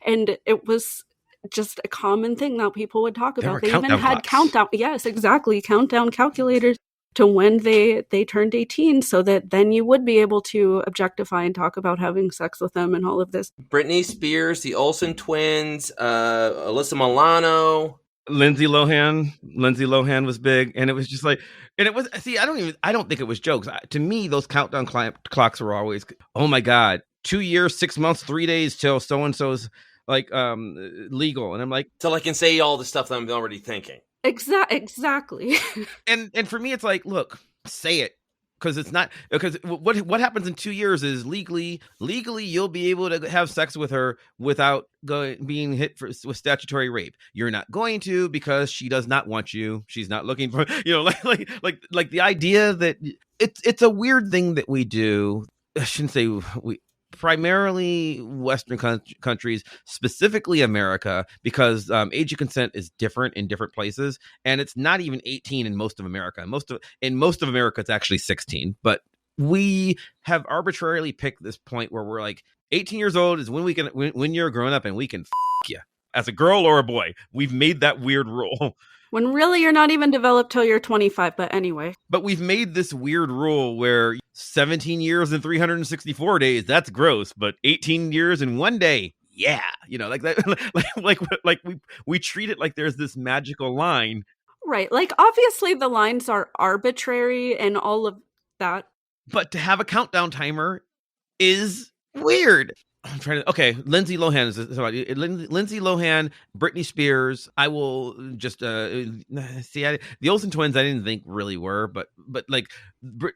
and it was just a common thing that people would talk about. They even had countdown. Yes, exactly. Countdown calculators to when they turned 18, so that then you would be able to objectify and talk about having sex with them and all of this. Britney Spears, the Olsen twins, Alyssa Milano. Lindsay Lohan was big, and it was just like, and it was, see, I don't think it was jokes. To me, those countdown clocks were always, oh my God, 2 years, 6 months, 3 days till so-and-so's like legal. And I'm like, till I can say all the stuff that I'm already thinking. Exactly. and for me, it's like, look, say it. because it's not, because what happens in 2 years is legally you'll be able to have sex with her without being hit with statutory rape. You're not going to, because she does not want you. She's not looking for, like the idea that it's a weird thing that we do. I shouldn't say we, primarily Western countries, specifically America, because age of consent is different in different places, and it's not even 18 in most of America. In most of America, it's actually 16. But we have arbitrarily picked this point where we're like, 18 years old is when you're grown up and we can you as a girl or a boy. We've made that weird rule. When really you're not even developed till you're 25, but anyway. But we've made this weird rule where 17 years and 364 days, that's gross, but 18 years and 1 day, yeah. Like that, like we treat it like there's this magical line. Right. Like, obviously the lines are arbitrary and all of that. But to have a countdown timer is weird. I'm trying to. Okay, Lindsay Lohan is Lindsay Lohan, Britney Spears. I will just see. The Olsen twins, I didn't think really were, but like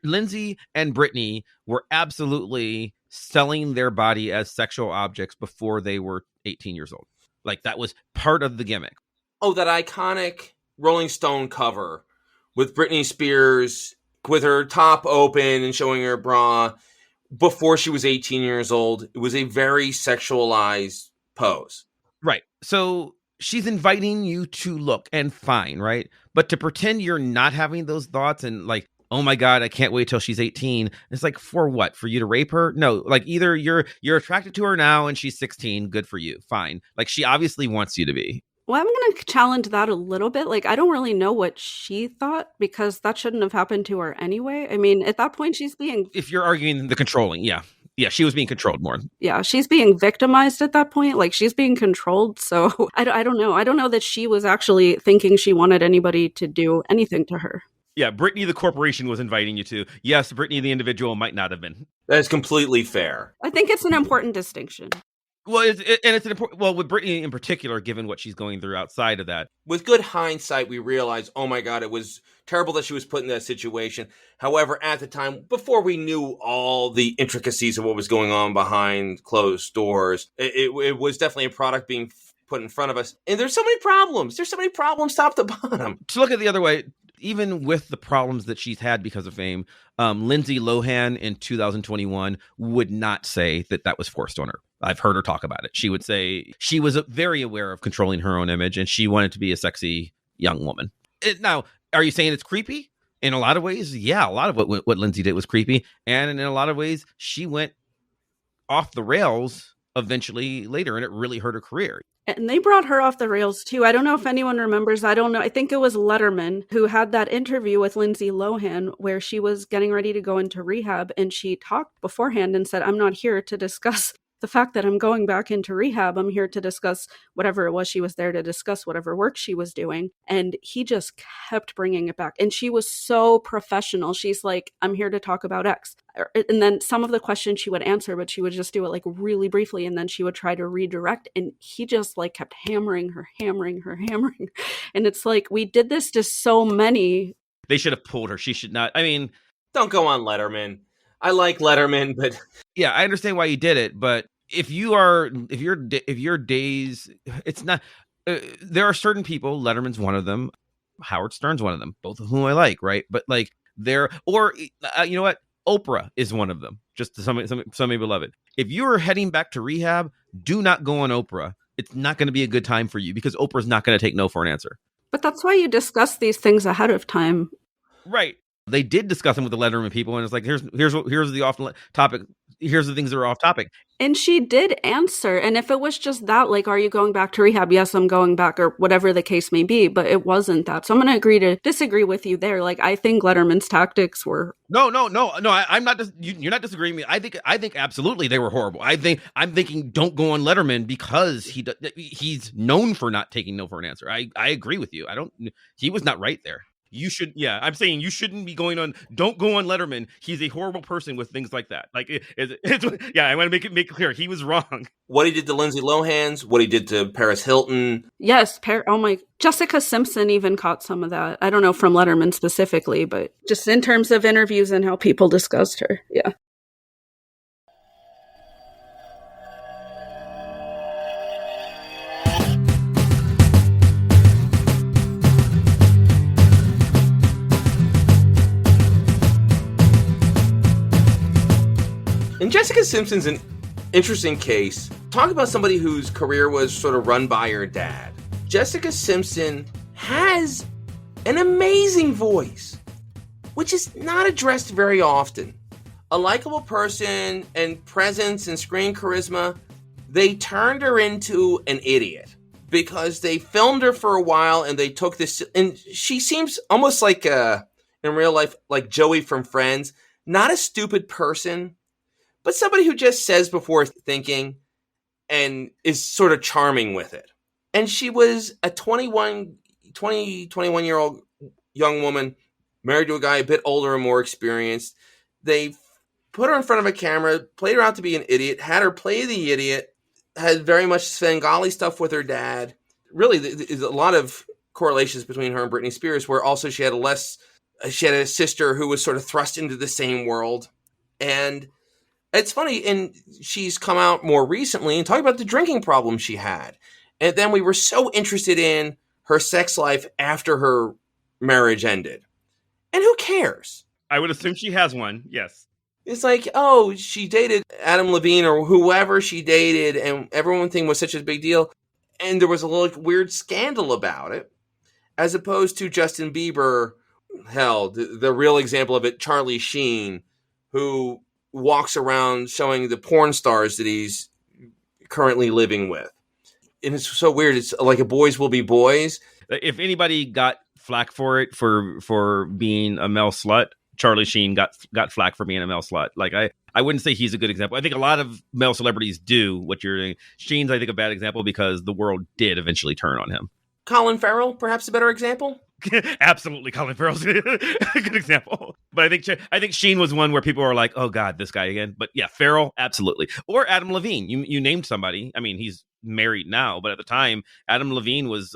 Lindsay and Britney were absolutely selling their body as sexual objects before they were 18 years old. Like, that was part of the gimmick. Oh, that iconic Rolling Stone cover with Britney Spears with her top open and showing her bra. Before she was 18 years old, it was a very sexualized pose. Right. So she's inviting you to look, and fine, right? But to pretend you're not having those thoughts and like, oh my God, I can't wait till she's 18. It's like, for what? For you to rape her? No, like either you're attracted to her now and she's 16, good for you. Fine. Like, she obviously wants you to be. Well, I'm going to challenge that a little bit. Like, I don't really know what she thought, because that shouldn't have happened to her anyway. I mean, at that point, she's being... If you're arguing the controlling, yeah. Yeah, she was being controlled more. Yeah, she's being victimized at that point. Like, she's being controlled. So I don't know. I don't know that she was actually thinking she wanted anybody to do anything to her. Yeah, Britney the corporation was inviting you to. Yes, Britney the individual might not have been. That is completely fair. I think it's an important distinction. Well, it's an important. Well, with Britney in particular, given what she's going through outside of that. With good hindsight, we realize, oh my God, it was terrible that she was put in that situation. However, at the time, before we knew all the intricacies of what was going on behind closed doors, it was definitely a product being put in front of us. And there's so many problems. There's so many problems top to bottom. To look at the other way, even with the problems that she's had because of fame, Lindsay Lohan in 2021 would not say that was forced on her. I've heard her talk about it. She would say she was very aware of controlling her own image, and she wanted to be a sexy young woman. Now, are you saying it's creepy? In a lot of ways, yeah, a lot of what Lindsay did was creepy. And in a lot of ways, she went off the rails eventually later, and it really hurt her career. And they brought her off the rails too. I don't know if anyone remembers. I don't know. I think it was Letterman who had that interview with Lindsay Lohan where she was getting ready to go into rehab, and she talked beforehand and said, I'm not here to discuss the fact that I'm going back into rehab. I'm here to discuss whatever it was she was there to discuss, whatever work she was doing. And he just kept bringing it back. And she was so professional. She's like, I'm here to talk about X. And then some of the questions she would answer, but she would just do it like really briefly. And then she would try to redirect. And he just like kept hammering her. And it's like, we did this to so many. They should have pulled her. She should not. I mean, don't go on Letterman. I like Letterman, but yeah, I understand why you did it. But if your days, it's not. There are certain people. Letterman's one of them. Howard Stern's one of them. Both of whom I like, right? But like you know what? Oprah is one of them. Just some people love it. If you are heading back to rehab, do not go on Oprah. It's not going to be a good time for you, because Oprah's not going to take no for an answer. But that's why you discuss these things ahead of time, right? They did discuss them with the Letterman people, and it's like, here's the off topic. Here's the things that are off topic. And she did answer. And if it was just that, like, are you going back to rehab? Yes, I'm going back, or whatever the case may be. But it wasn't that. So I'm going to agree to disagree with you there. Like, I think Letterman's tactics were... No. I'm not. You're not disagreeing with me. I think absolutely they were horrible. I'm thinking don't go on Letterman because he's known for not taking no for an answer. I agree with you. He was not right there. You should, yeah. I'm saying you shouldn't be going on. Don't go on Letterman. He's a horrible person with things like that. Like, yeah. I want to make it clear he was wrong. What he did to Lindsay Lohan's, what he did to Paris Hilton. Yes, oh my, Jessica Simpson even caught some of that. I don't know from Letterman specifically, but just in terms of interviews and how people discussed her. Yeah. And Jessica Simpson's an interesting case. Talk about somebody whose career was sort of run by her dad. Jessica Simpson has an amazing voice, which is not addressed very often. A likable person and presence and screen charisma. They turned her into an idiot because they filmed her for a while and they took this, and she seems almost like in real life, like Joey from Friends, not a stupid person, but somebody who just says before thinking and is sort of charming with it. And she was a 21-year-old young woman, married to a guy a bit older and more experienced. They put her in front of a camera, played her out to be an idiot, had her play the idiot, had very much Svengali stuff with her dad. Really, there's a lot of correlations between her and Britney Spears, where also she had a sister who was sort of thrust into the same world. And it's funny, and she's come out more recently and talked about the drinking problem she had. And then we were so interested in her sex life after her marriage ended. And who cares? I would assume she has one, yes. It's like, oh, she dated Adam Levine or whoever she dated, and everyone think was such a big deal. And there was a little weird scandal about it, as opposed to Justin Bieber, hell, the real example of it, Charlie Sheen, who walks around showing the porn stars that he's currently living with. And it's so weird. It's like a boys will be boys. If anybody got flack for it for being a male slut, Charlie Sheen got flack for being a male slut. Like I wouldn't say he's a good example. I think a lot of male celebrities do what you're doing. Sheen's, I think, a bad example because the world did eventually turn on him. Colin Farrell, perhaps a better example? Absolutely, Colin Farrell's a good example. But I think Sheen was one where people were like, "Oh God, this guy again." But yeah, Farrell, absolutely. Or Adam Levine. You named somebody. I mean, he's married now, but at the time, Adam Levine was,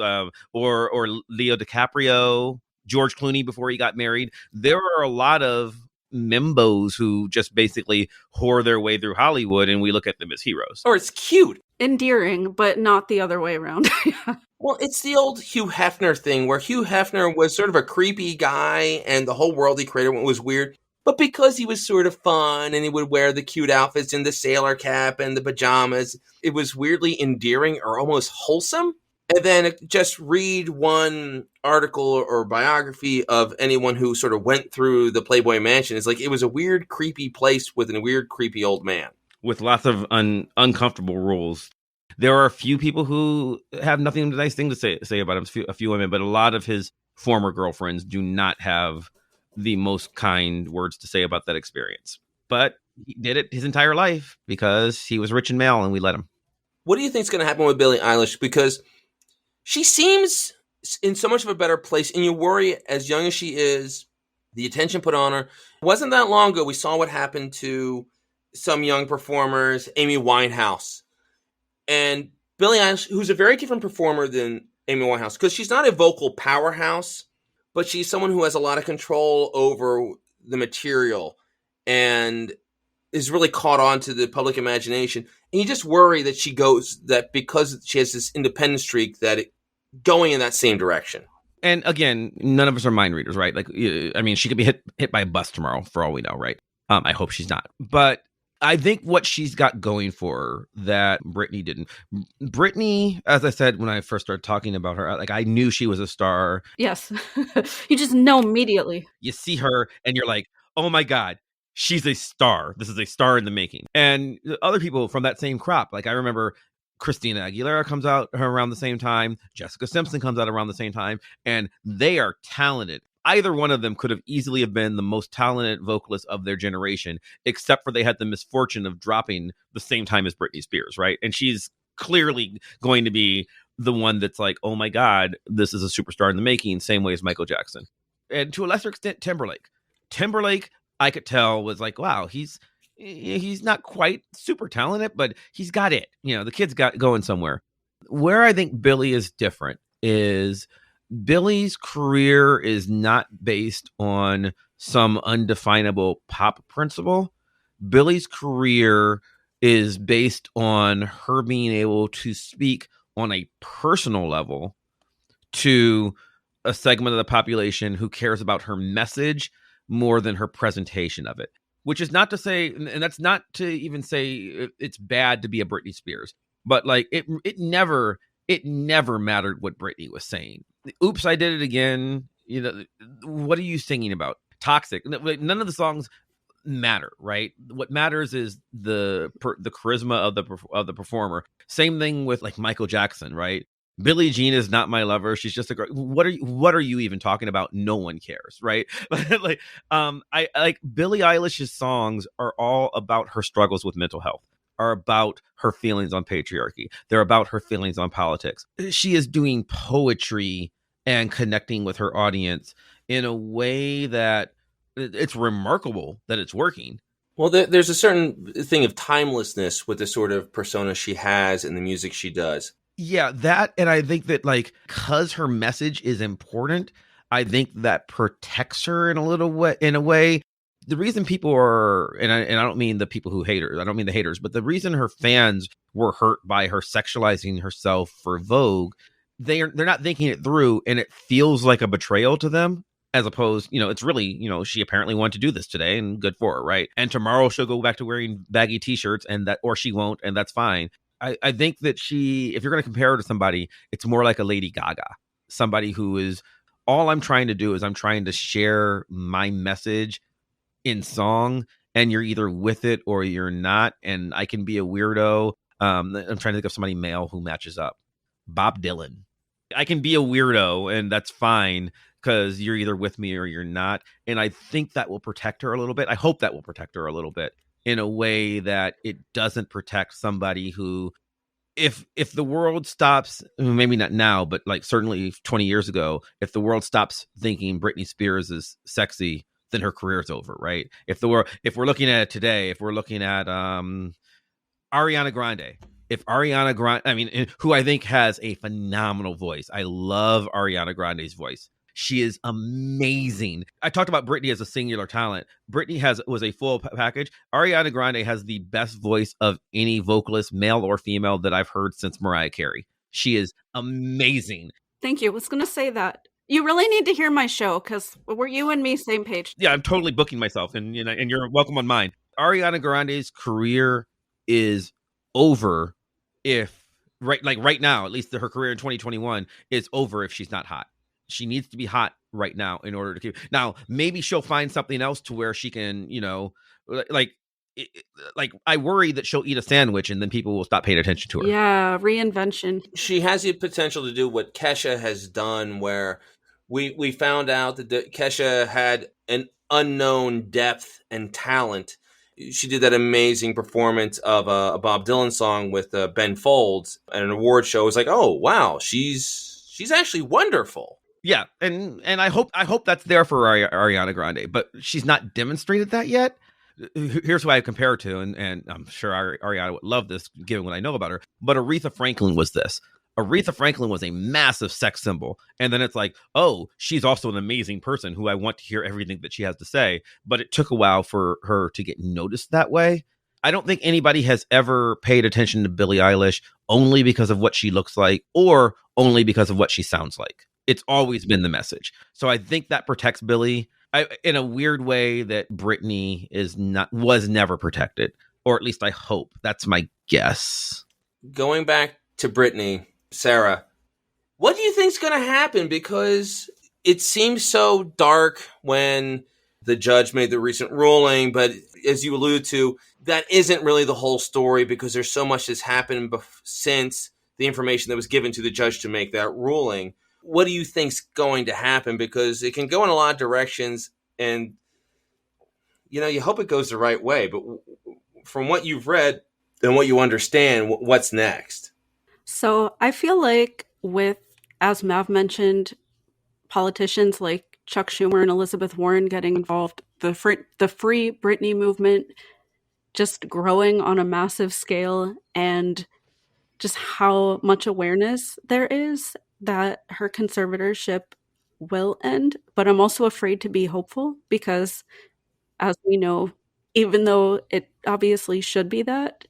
or Leo DiCaprio, George Clooney before he got married. There are a lot of mimbos who just basically whore their way through Hollywood, and we look at them as heroes. Or it's cute. Endearing, but not the other way around. Well, it's the old Hugh Hefner thing where Hugh Hefner was sort of a creepy guy and the whole world he created was weird. But because he was sort of fun and he would wear the cute outfits and the sailor cap and the pajamas, it was weirdly endearing or almost wholesome. And then just read one article or biography of anyone who sort of went through the Playboy Mansion. It's like it was a weird, creepy place with a weird, creepy old man. With lots of uncomfortable rules. There are a few people who have nothing nice thing to say about him, a few women, but a lot of his former girlfriends do not have the most kind words to say about that experience. But he did it his entire life because he was rich and male, and we let him. What do you think is going to happen with Billie Eilish? Because she seems in so much of a better place, and you worry, as young as she is, the attention put on her. It wasn't that long ago we saw what happened to some young performers, Amy Winehouse. And Billie Eilish, who's a very different performer than Amy Winehouse, because she's not a vocal powerhouse, but she's someone who has a lot of control over the material and is really caught on to the public imagination. And you just worry that because she has this independent streak, that it going in that same direction. And again, none of us are mind readers, right? Like, I mean, she could be hit by a bus tomorrow for all we know, right? I hope she's not. But I think what she's got going for her that Britney didn't. Britney, as I said when I first started talking about her, like I knew she was a star. Yes. You just know immediately. You see her and you're like, oh my God, she's a star. This is a star in the making. And other people from that same crop, like I remember Christina Aguilera comes out around the same time. Jessica Simpson comes out around the same time. And they are talented. Either one of them could have easily have been the most talented vocalist of their generation, except for they had the misfortune of dropping the same time as Britney Spears, right? And she's clearly going to be the one that's like, oh my God, this is a superstar in the making, same way as Michael Jackson. and to a lesser extent, Timberlake. Timberlake, I could tell, was like, wow, he's not quite super talented, but he's got it. The kid's got going somewhere. Where I think Billie is different is Billie's career is not based on some undefinable pop principle. Billie's career is based on her being able to speak on a personal level to a segment of the population who cares about her message more than her presentation of it. Which is not to say, and that's not to even say it's bad to be a Britney Spears, but like it never mattered what Britney was saying. Oops, I did it again. What are you singing about? Toxic. None of the songs matter, right? What matters is the charisma of the performer. Same thing with like Michael Jackson, right? Billie Jean is not my lover. She's just a girl. What are you even talking about? No one cares, right? I like Billie Eilish's songs are all about her struggles with mental health, are about her feelings on patriarchy. They're about her feelings on politics. She is doing poetry and connecting with her audience in a way that it's remarkable that it's working. Well, there's a certain thing of timelessness with the sort of persona she has and the music she does. Yeah, that, and I think that like because her message is important, I think that protects her in a way. The reason people are, and I don't mean the people who hate her, I don't mean the haters, but the reason her fans were hurt by her sexualizing herself for Vogue, they're not thinking it through, and it feels like a betrayal to them. As opposed, it's really, she apparently wanted to do this today, and good for her, right? And tomorrow she'll go back to wearing baggy t-shirts, or she won't, and that's fine. I think that if you're going to compare her to somebody, it's more like a Lady Gaga, somebody who is, all I'm trying to do is I'm trying to share my message in song, and you're either with it or you're not, and I can be a weirdo. I'm trying to think of somebody male who matches up. Bob Dylan. I can be a weirdo, and that's fine because you're either with me or you're not. And I think that will protect her a little bit. I hope that will protect her a little bit in a way that it doesn't protect somebody who, if the world stops, maybe not now, but like certainly 20 years ago, if the world stops thinking Britney Spears is sexy, then her career's over, right? If we're looking at it today, if we're looking at Ariana Grande, who I think has a phenomenal voice. I love Ariana Grande's voice. She is amazing. I talked about Britney as a singular talent. Britney was a full package. Ariana Grande has the best voice of any vocalist, male or female, that I've heard since Mariah Carey. She is amazing. Thank you. I was going to say that. You really need to hear my show because we're you and me same page. Yeah, I'm totally booking myself, and you're welcome on mine. Ariana Grande's career is over if right now, at least her career in 2021 is over if she's not hot. She needs to be hot right now in order to keep. Now, maybe she'll find something else to where she can, like I worry that she'll eat a sandwich and then people will stop paying attention to her. Yeah, reinvention. She has the potential to do what Kesha has done, where we found out that Kesha had an unknown depth and talent. She did that amazing performance of a Bob Dylan song with Ben Folds at an award show. It was like, oh wow, she's actually wonderful. Yeah, and I hope that's there for Ariana Grande, but she's not demonstrated that yet. Here's who I compare her to, and I'm sure Ariana would love this given what I know about her, but Aretha Franklin was this. Aretha Franklin was a massive sex symbol, and then it's like, oh, she's also an amazing person who I want to hear everything that she has to say, but it took a while for her to get noticed that way. I don't think anybody has ever paid attention to Billie Eilish only because of what she looks like or only because of what she sounds like. It's always been the message. So I think that protects Billie in a weird way that Britney was never protected, or at least I hope. That's my guess. Going back to Britney, Sarah, what do you think's going to happen? Because it seems so dark when the judge made the recent ruling, but as you allude to, that isn't really the whole story because there's so much that's happened since the information that was given to the judge to make that ruling. What do you think's going to happen? Because it can go in a lot of directions, and you hope it goes the right way. But from what you've read and what you understand, what's next? So I feel like as Mav mentioned, politicians like Chuck Schumer and Elizabeth Warren getting involved, the Free Britney movement just growing on a massive scale, and just how much awareness there is that her conservatorship will end. But I'm also afraid to be hopeful because, as we know, even though it obviously should be that,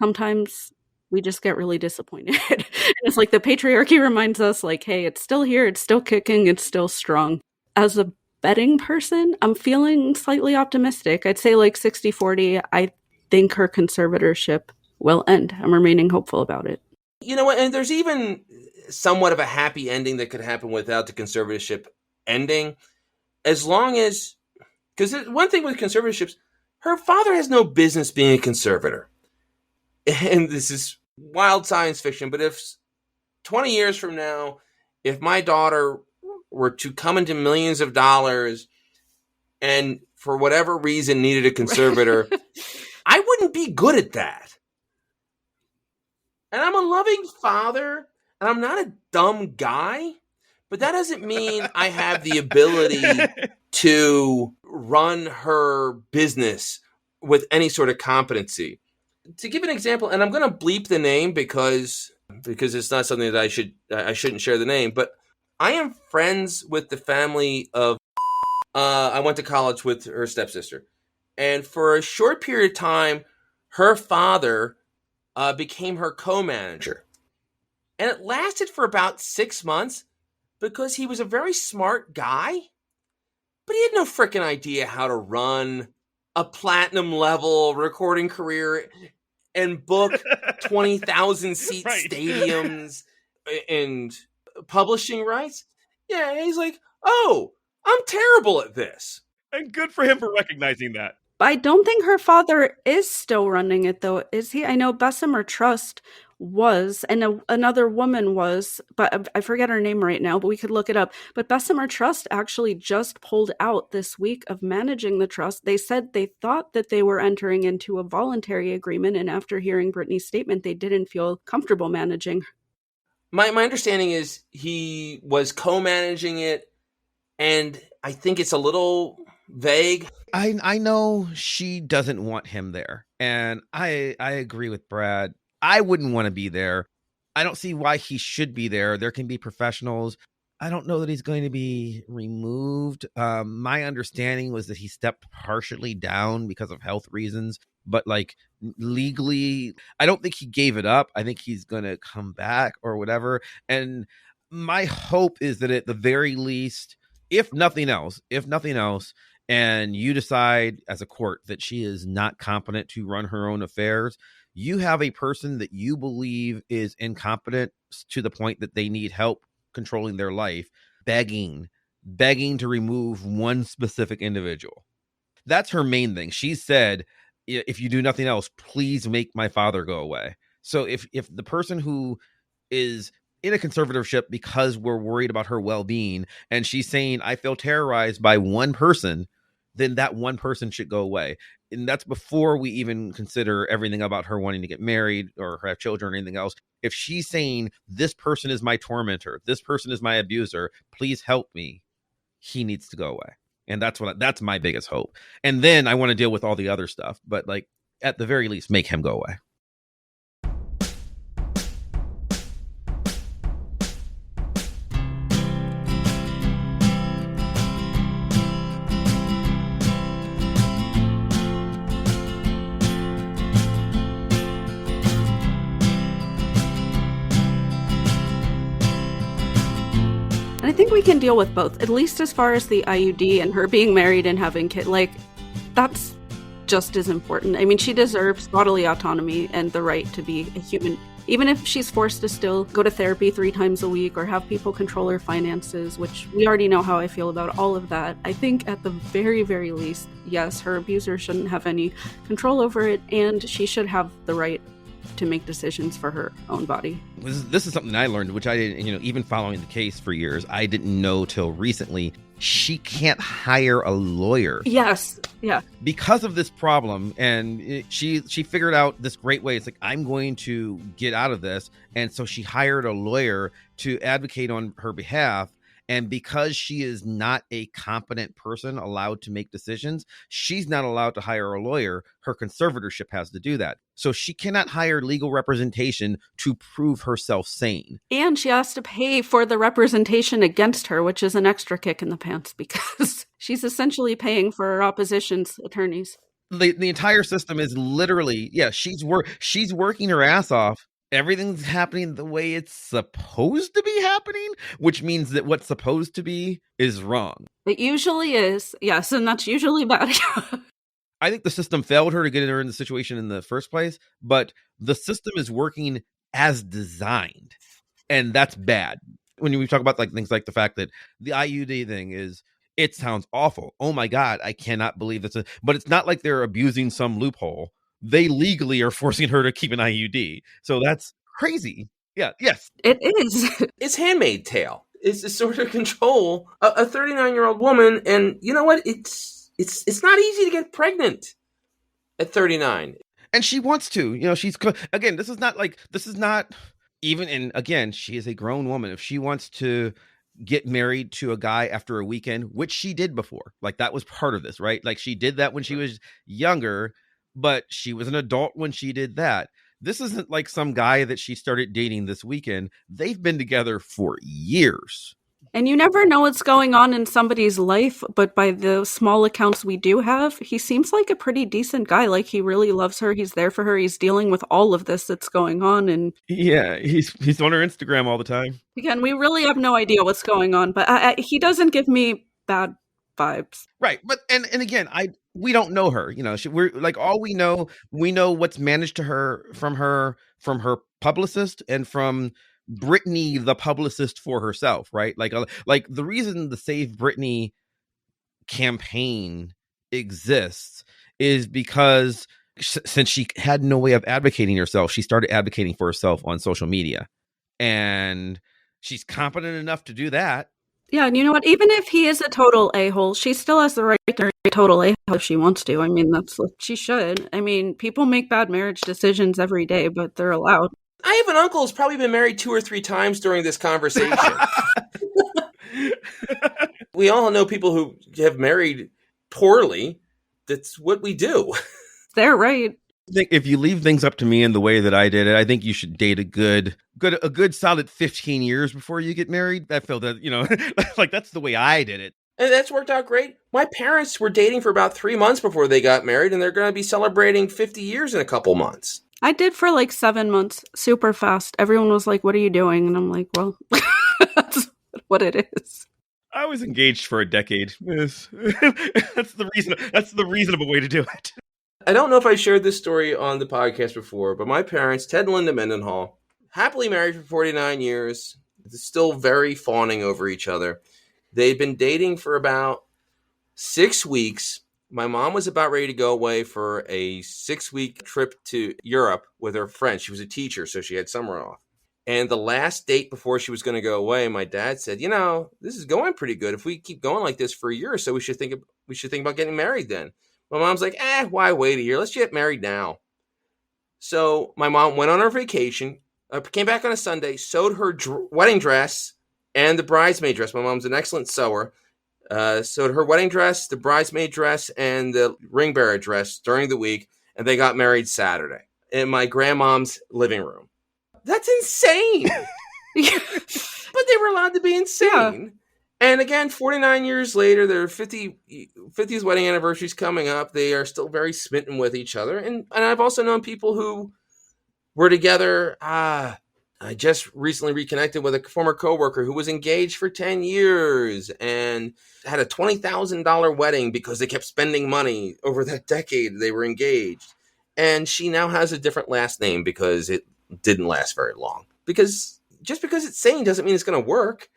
sometimes we just get really disappointed. And it's like the patriarchy reminds us, like, hey, it's still here, it's still kicking, it's still strong. As a betting person, I'm feeling slightly optimistic. I'd say like 60-40. I think her conservatorship will end. I'm remaining hopeful about it. You know what? And there's even somewhat of a happy ending that could happen without the conservatorship ending. As long as, because one thing with conservatorships, her father has no business being a conservator. And this is wild science fiction, but if 20 years from now, if my daughter were to come into millions of dollars and for whatever reason needed a conservator, I wouldn't be good at that. And I'm a loving father, and I'm not a dumb guy, but that doesn't mean I have the ability to run her business with any sort of competency. To give an example, and I'm going to bleep the name because it's not something that I shouldn't share the name, but I am friends with the family of, I went to college with her stepsister. And for a short period of time, her father became her co-manager. And it lasted for about 6 months because he was a very smart guy, but he had no freaking idea how to run a platinum level recording career and book 20,000 seat Right. stadiums and publishing rights. Yeah, he's like, oh, I'm terrible at this. And good for him for recognizing that. I don't think her father is still running it, though, is he? I know Bessemer Trust was, and another woman was, but I forget her name right now, but we could look it up. But Bessemer Trust actually just pulled out this week of managing the trust. They said they thought that they were entering into a voluntary agreement, and after hearing Britney's statement, they didn't feel comfortable managing. My understanding is he was co-managing it, and I think it's a little vague. I know she doesn't want him there, and I agree with Brad. I wouldn't want to be there. I don't see why he should be there. There can be professionals. I don't know that he's going to be removed. My understanding was that he stepped partially down because of health reasons, but like legally, I don't think he gave it up. I think he's going to come back or whatever. And my hope is that at the very least, if nothing else, and you decide as a court that she is not competent to run her own affairs, you have a person that you believe is incompetent to the point that they need help controlling their life, begging to remove one specific individual. That's her main thing. She said, if you do nothing else, please make my father go away. So if the person who is in a conservatorship because we're worried about her well-being, and she's saying, I feel terrorized by one person, then that one person should go away. And that's before we even consider everything about her wanting to get married or have children or anything else. If she's saying, this person is my tormentor, this person is my abuser, please help me, he needs to go away. And that's my biggest hope. And then I want to deal with all the other stuff, but like at the very least, make him go away. And I think we can deal with both, at least as far as the IUD and her being married and having kids. Like, that's just as important. I mean, she deserves bodily autonomy and the right to be a human. Even if she's forced to still go to therapy 3 times a week or have people control her finances, which we already know how I feel about all of that. I think at the very, very least, yes, her abuser shouldn't have any control over it, and she should have the right to make decisions for her own body. This is something I learned, which I didn't, even following the case for years, I didn't know till recently. She can't hire a lawyer. Yes. Yeah. Because of this problem. And she figured out this great way. It's like, I'm going to get out of this. And so she hired a lawyer to advocate on her behalf. And because she is not a competent person allowed to make decisions, she's not allowed to hire a lawyer. Her conservatorship has to do that. So she cannot hire legal representation to prove herself sane. And she has to pay for the representation against her, which is an extra kick in the pants because she's essentially paying for her opposition's attorneys. The entire system is literally, she's working her ass off. Everything's happening the way it's supposed to be happening, which means that what's supposed to be is wrong. It usually is, yes, and that's usually bad. I think the system failed her to get her in the situation in the first place, but the system is working as designed, and that's bad. When we talk about like things like the fact that the IUD thing it sounds awful. Oh my God, I cannot believe this. But it's not like they're abusing some loophole. They legally are forcing her to keep an IUD. So that's crazy. Yeah, yes. It is. It's Handmaid's Tale. It's to sort of control a 39-year-old woman, and you know what? It's not easy to get pregnant at 39. And she wants to. She's again. This is not even. And again, she is a grown woman. If she wants to get married to a guy after a weekend, which she did before, like that was part of this, right? Like she did that when she was younger, but she was an adult when she did that. This isn't like some guy that she started dating this weekend. They've been together for years. And you never know what's going on in somebody's life, but by the small accounts we do have, he seems like a pretty decent guy. Like he really loves her. He's there for her. He's dealing with all of this that's going on. And yeah, he's on her Instagram all the time. Again, we really have no idea what's going on, but he doesn't give me bad vibes. Right. But and again, we don't know her. We're like, all we know what's managed to her from her publicist and from Britney, the publicist for herself, right? Like the reason the Save Britney campaign exists is because since she had no way of advocating herself, she started advocating for herself on social media, and she's competent enough to do that. Yeah, and you know what? Even if he is a total a-hole, she still has the right to be a total a-hole if she wants to. I mean, that's what she should. I mean, people make bad marriage decisions every day, but they're allowed. I have an uncle who's probably been married 2 or 3 times during this conversation. We all know people who have married poorly. That's what we do. They're right. I think if you leave things up to me in the way that I did it, I think you should date a good solid 15 years before you get married. I feel that, like that's the way I did it. And that's worked out great. My parents were dating for about 3 months before they got married, and they're going to be celebrating 50 years in a couple months. I did for like 7 months, super fast. Everyone was like, "What are you doing?" And I'm like, "Well, that's what it is." I was engaged for a decade. That's the reason. That's the reasonable way to do it. I don't know if I shared this story on the podcast before, but my parents, Ted and Linda Mendenhall, happily married for 49 years, still very fawning over each other. They'd been dating for about 6 weeks. My mom was about ready to go away for a 6-week trip to Europe with her friends. She was a teacher, so she had summer off. And the last date before she was going to go away, my dad said, this is going pretty good. If we keep going like this for a year or so, we should think about getting married then. My mom's like, why wait a year? Let's get married now. So my mom went on her vacation, came back on a Sunday, sewed her wedding dress and the bridesmaid dress. My mom's an excellent sewer. Sewed her wedding dress, the bridesmaid dress, and the ring bearer dress during the week, and they got married Saturday in my grandmom's living room. That's insane. But they were allowed to be insane. Yeah. And again, 49 years later, their 50th wedding anniversary is coming up. They are still very smitten with each other. And I've also known people who were together. I just recently reconnected with a former coworker who was engaged for 10 years and had a $20,000 wedding because they kept spending money over that decade they were engaged. And she now has a different last name because it didn't last very long. Because just because it's sane doesn't mean it's going to work.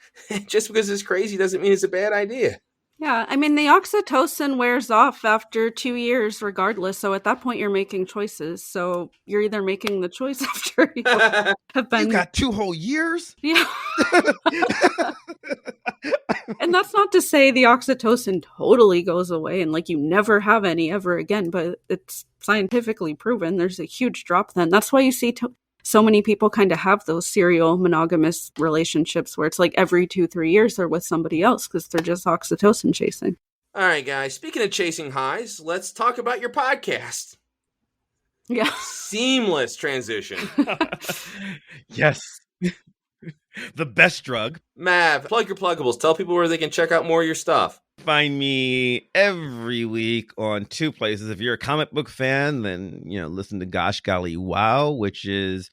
Just because it's crazy doesn't mean it's a bad idea. Yeah, I mean, the oxytocin wears off after 2 years regardless. So at that point, you're making choices. So you're either making the choice after you have been... You got 2 whole years? Yeah. And that's not to say the oxytocin totally goes away and like you never have any ever again. But it's scientifically proven there's a huge drop then. That's why you see so many people kind of have those serial monogamous relationships where it's like every 2-3 years they're with somebody else because they're just oxytocin chasing. All right, guys. Speaking of chasing highs, let's talk about your podcast. Yeah. Seamless transition. Yes. The best drug. Mav, plug your pluggables. Tell people where they can check out more of your stuff. Find me every week on 2 places. If you're a comic book fan, then, listen to Gosh Golly Wow, which is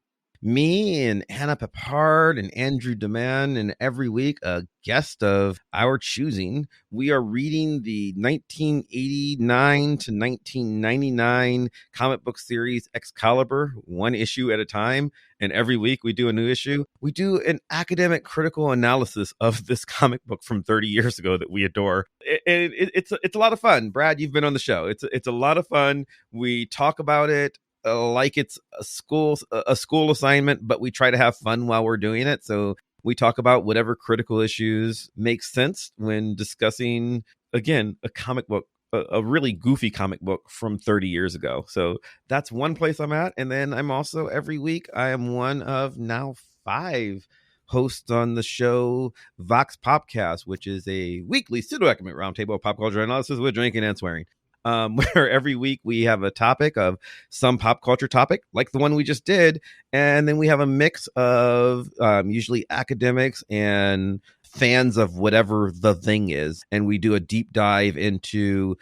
me and Hannah Pepard and Andrew Deman, and every week a guest of our choosing. We are reading the 1989 to 1999 comic book series Excalibur, 1 issue at a time. And every week we do a new issue. We do an academic critical analysis of this comic book from 30 years ago that we adore. It's a lot of fun. Brad, you've been on the show. It's a lot of fun. We talk about it like it's a school assignment, but we try to have fun while we're doing it. So we talk about whatever critical issues make sense when discussing, again, a comic book, a really goofy comic book from 30 years ago. So that's one place I'm at. And then I'm also, every week, I am one of now 5 hosts on the show Vox Popcast, which is a weekly pseudo-academic roundtable of pop culture analysis with drinking and swearing. Where every week we have a topic of some pop culture topic, like the one we just did. And then we have a mix of usually academics and fans of whatever the thing is. And we do a deep dive into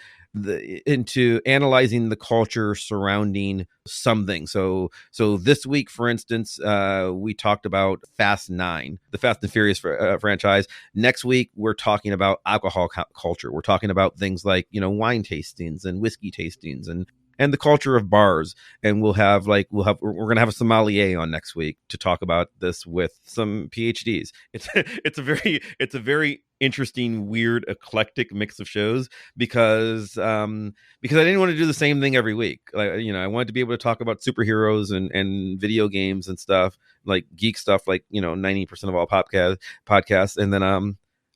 analyzing the culture surrounding something. So this week, for instance, we talked about Fast 9, the Fast and Furious franchise. Next week, we're talking about alcohol culture. We're talking about things like, wine tastings and whiskey tastings and the culture of bars. And we're going to have a sommelier on next week to talk about this with some PhDs. It's a very interesting, weird, eclectic mix of shows because I didn't want to do the same thing every week. I wanted to be able to talk about superheroes and video games and stuff, like geek stuff, like 90% of all podcasts. And then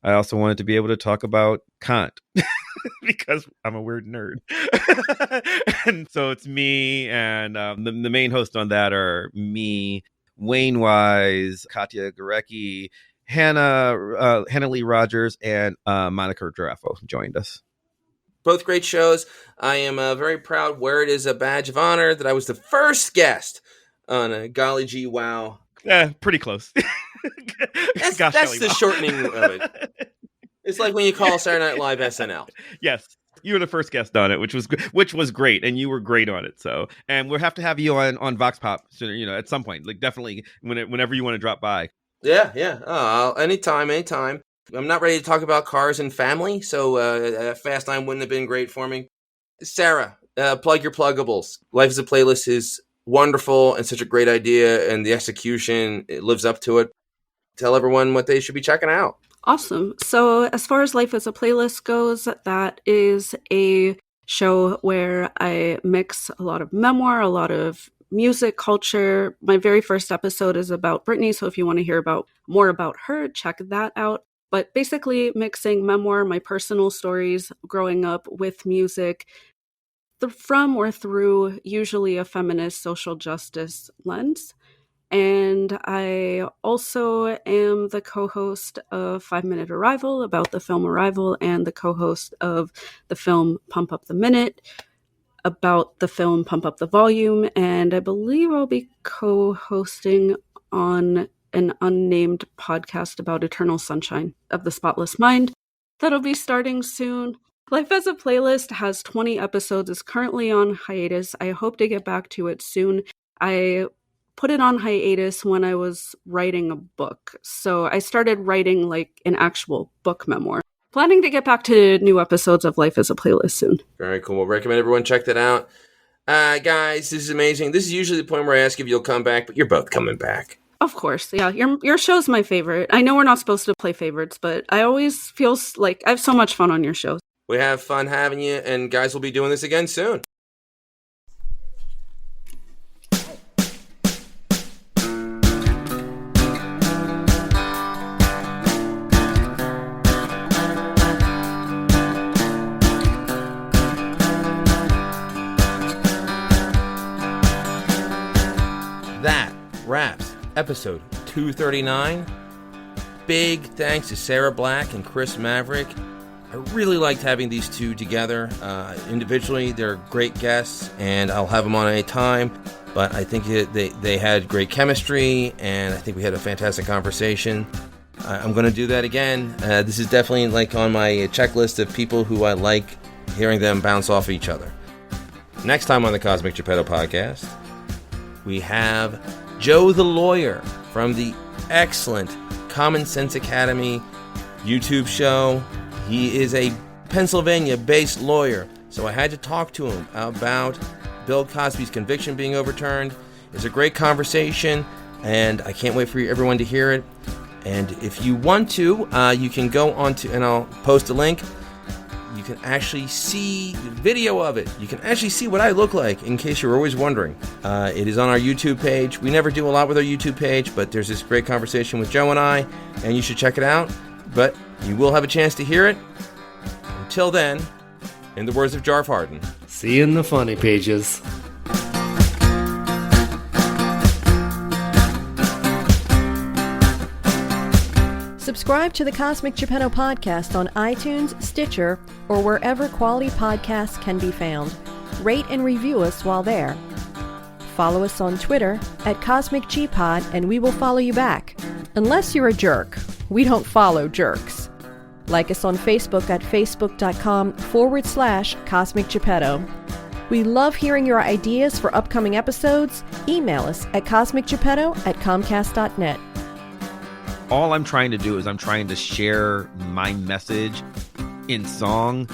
I also wanted to be able to talk about Kant because I'm a weird nerd. And so it's me, and the main hosts on that are me, Wayne Wise, Katya Gorecki, Hannah Lee Rogers, and Monica Girafo joined us. Both great shows. I am very proud, where it is a badge of honor, that I was the first guest on a Golly Gee Wow. Pretty close. That's the shortening of it. It's like when you call Saturday Night Live SNL. Yes. You were the first guest on it, which was great, and you were great on it. So, and we'll have to have you on Vox Pop, at some point, like definitely whenever you want to drop by. Yeah. Oh, anytime. I'm not ready to talk about cars and family, so Fast 9 wouldn't have been great for me. Sarah, plug your pluggables. Life is a Playlist is wonderful and such a great idea, and the execution, it lives up to it. Tell everyone what they should be checking out. Awesome. So as far as Life as a Playlist goes, that is a show where I mix a lot of memoir, a lot of music culture. My very first episode is about Britney, so if you want to hear more about her, check that out. But basically mixing memoir, my personal stories growing up, with music from or through usually a feminist social justice lens. And I also am the co-host of 5 Minute Arrival, about the film Arrival, and the co-host of the film Pump Up the Minute, about the film Pump Up the Volume. And I believe I'll be co-hosting on an unnamed podcast about Eternal Sunshine of the Spotless Mind. That'll be starting soon. Life as a Playlist has 20 episodes, is currently on hiatus. I hope to get back to it soon. I put it on hiatus when I was writing a book. So I started writing like an actual book memoir. Planning to get back to new episodes of Life as a Playlist soon. Very cool. We'll recommend everyone check that out. Guys, this is amazing. This is usually the point where I ask if you'll come back, but you're both coming back. Of course. Yeah, your show's my favorite. I know we're not supposed to play favorites, but I always feel like I have so much fun on your show. We have fun having you, and guys, we'll be doing this again soon. wraps episode 239. Big thanks to Sarah Black and Chris Maverick. I really liked having these two together. Individually, they're great guests, and I'll have them on any time. But I think they had great chemistry, and I think we had a fantastic conversation. I'm going to do that again. This is definitely like on my checklist of people who I like hearing them bounce off each other. Next time on the Cosmic Geppetto podcast, we have Joe the Lawyer from the excellent Common Sense Academy YouTube show. He is a Pennsylvania-based lawyer, so I had to talk to him about Bill Cosby's conviction being overturned. It's a great conversation, and I can't wait for everyone to hear it. And if you want to, you can go on to, and I'll post a link. You can actually see the video of it. You can actually see what I look like, in case you're always wondering. It is on our YouTube page. We never do a lot with our YouTube page, but there's this great conversation with Joe and I, and you should check it out. But you will have a chance to hear it. Until then, in the words of Jarf Hardin, see you in the funny pages. Subscribe to the Cosmic Geppetto podcast on iTunes, Stitcher, or wherever quality podcasts can be found. Rate and review us while there. Follow us on Twitter at CosmicGPod, and we will follow you back. Unless you're a jerk. We don't follow jerks. Like us on Facebook at facebook.com/Cosmic Geppetto. We love hearing your ideas for upcoming episodes. Email us at cosmicgeppetto@comcast.net. All I'm trying to do is I'm trying to share my message in song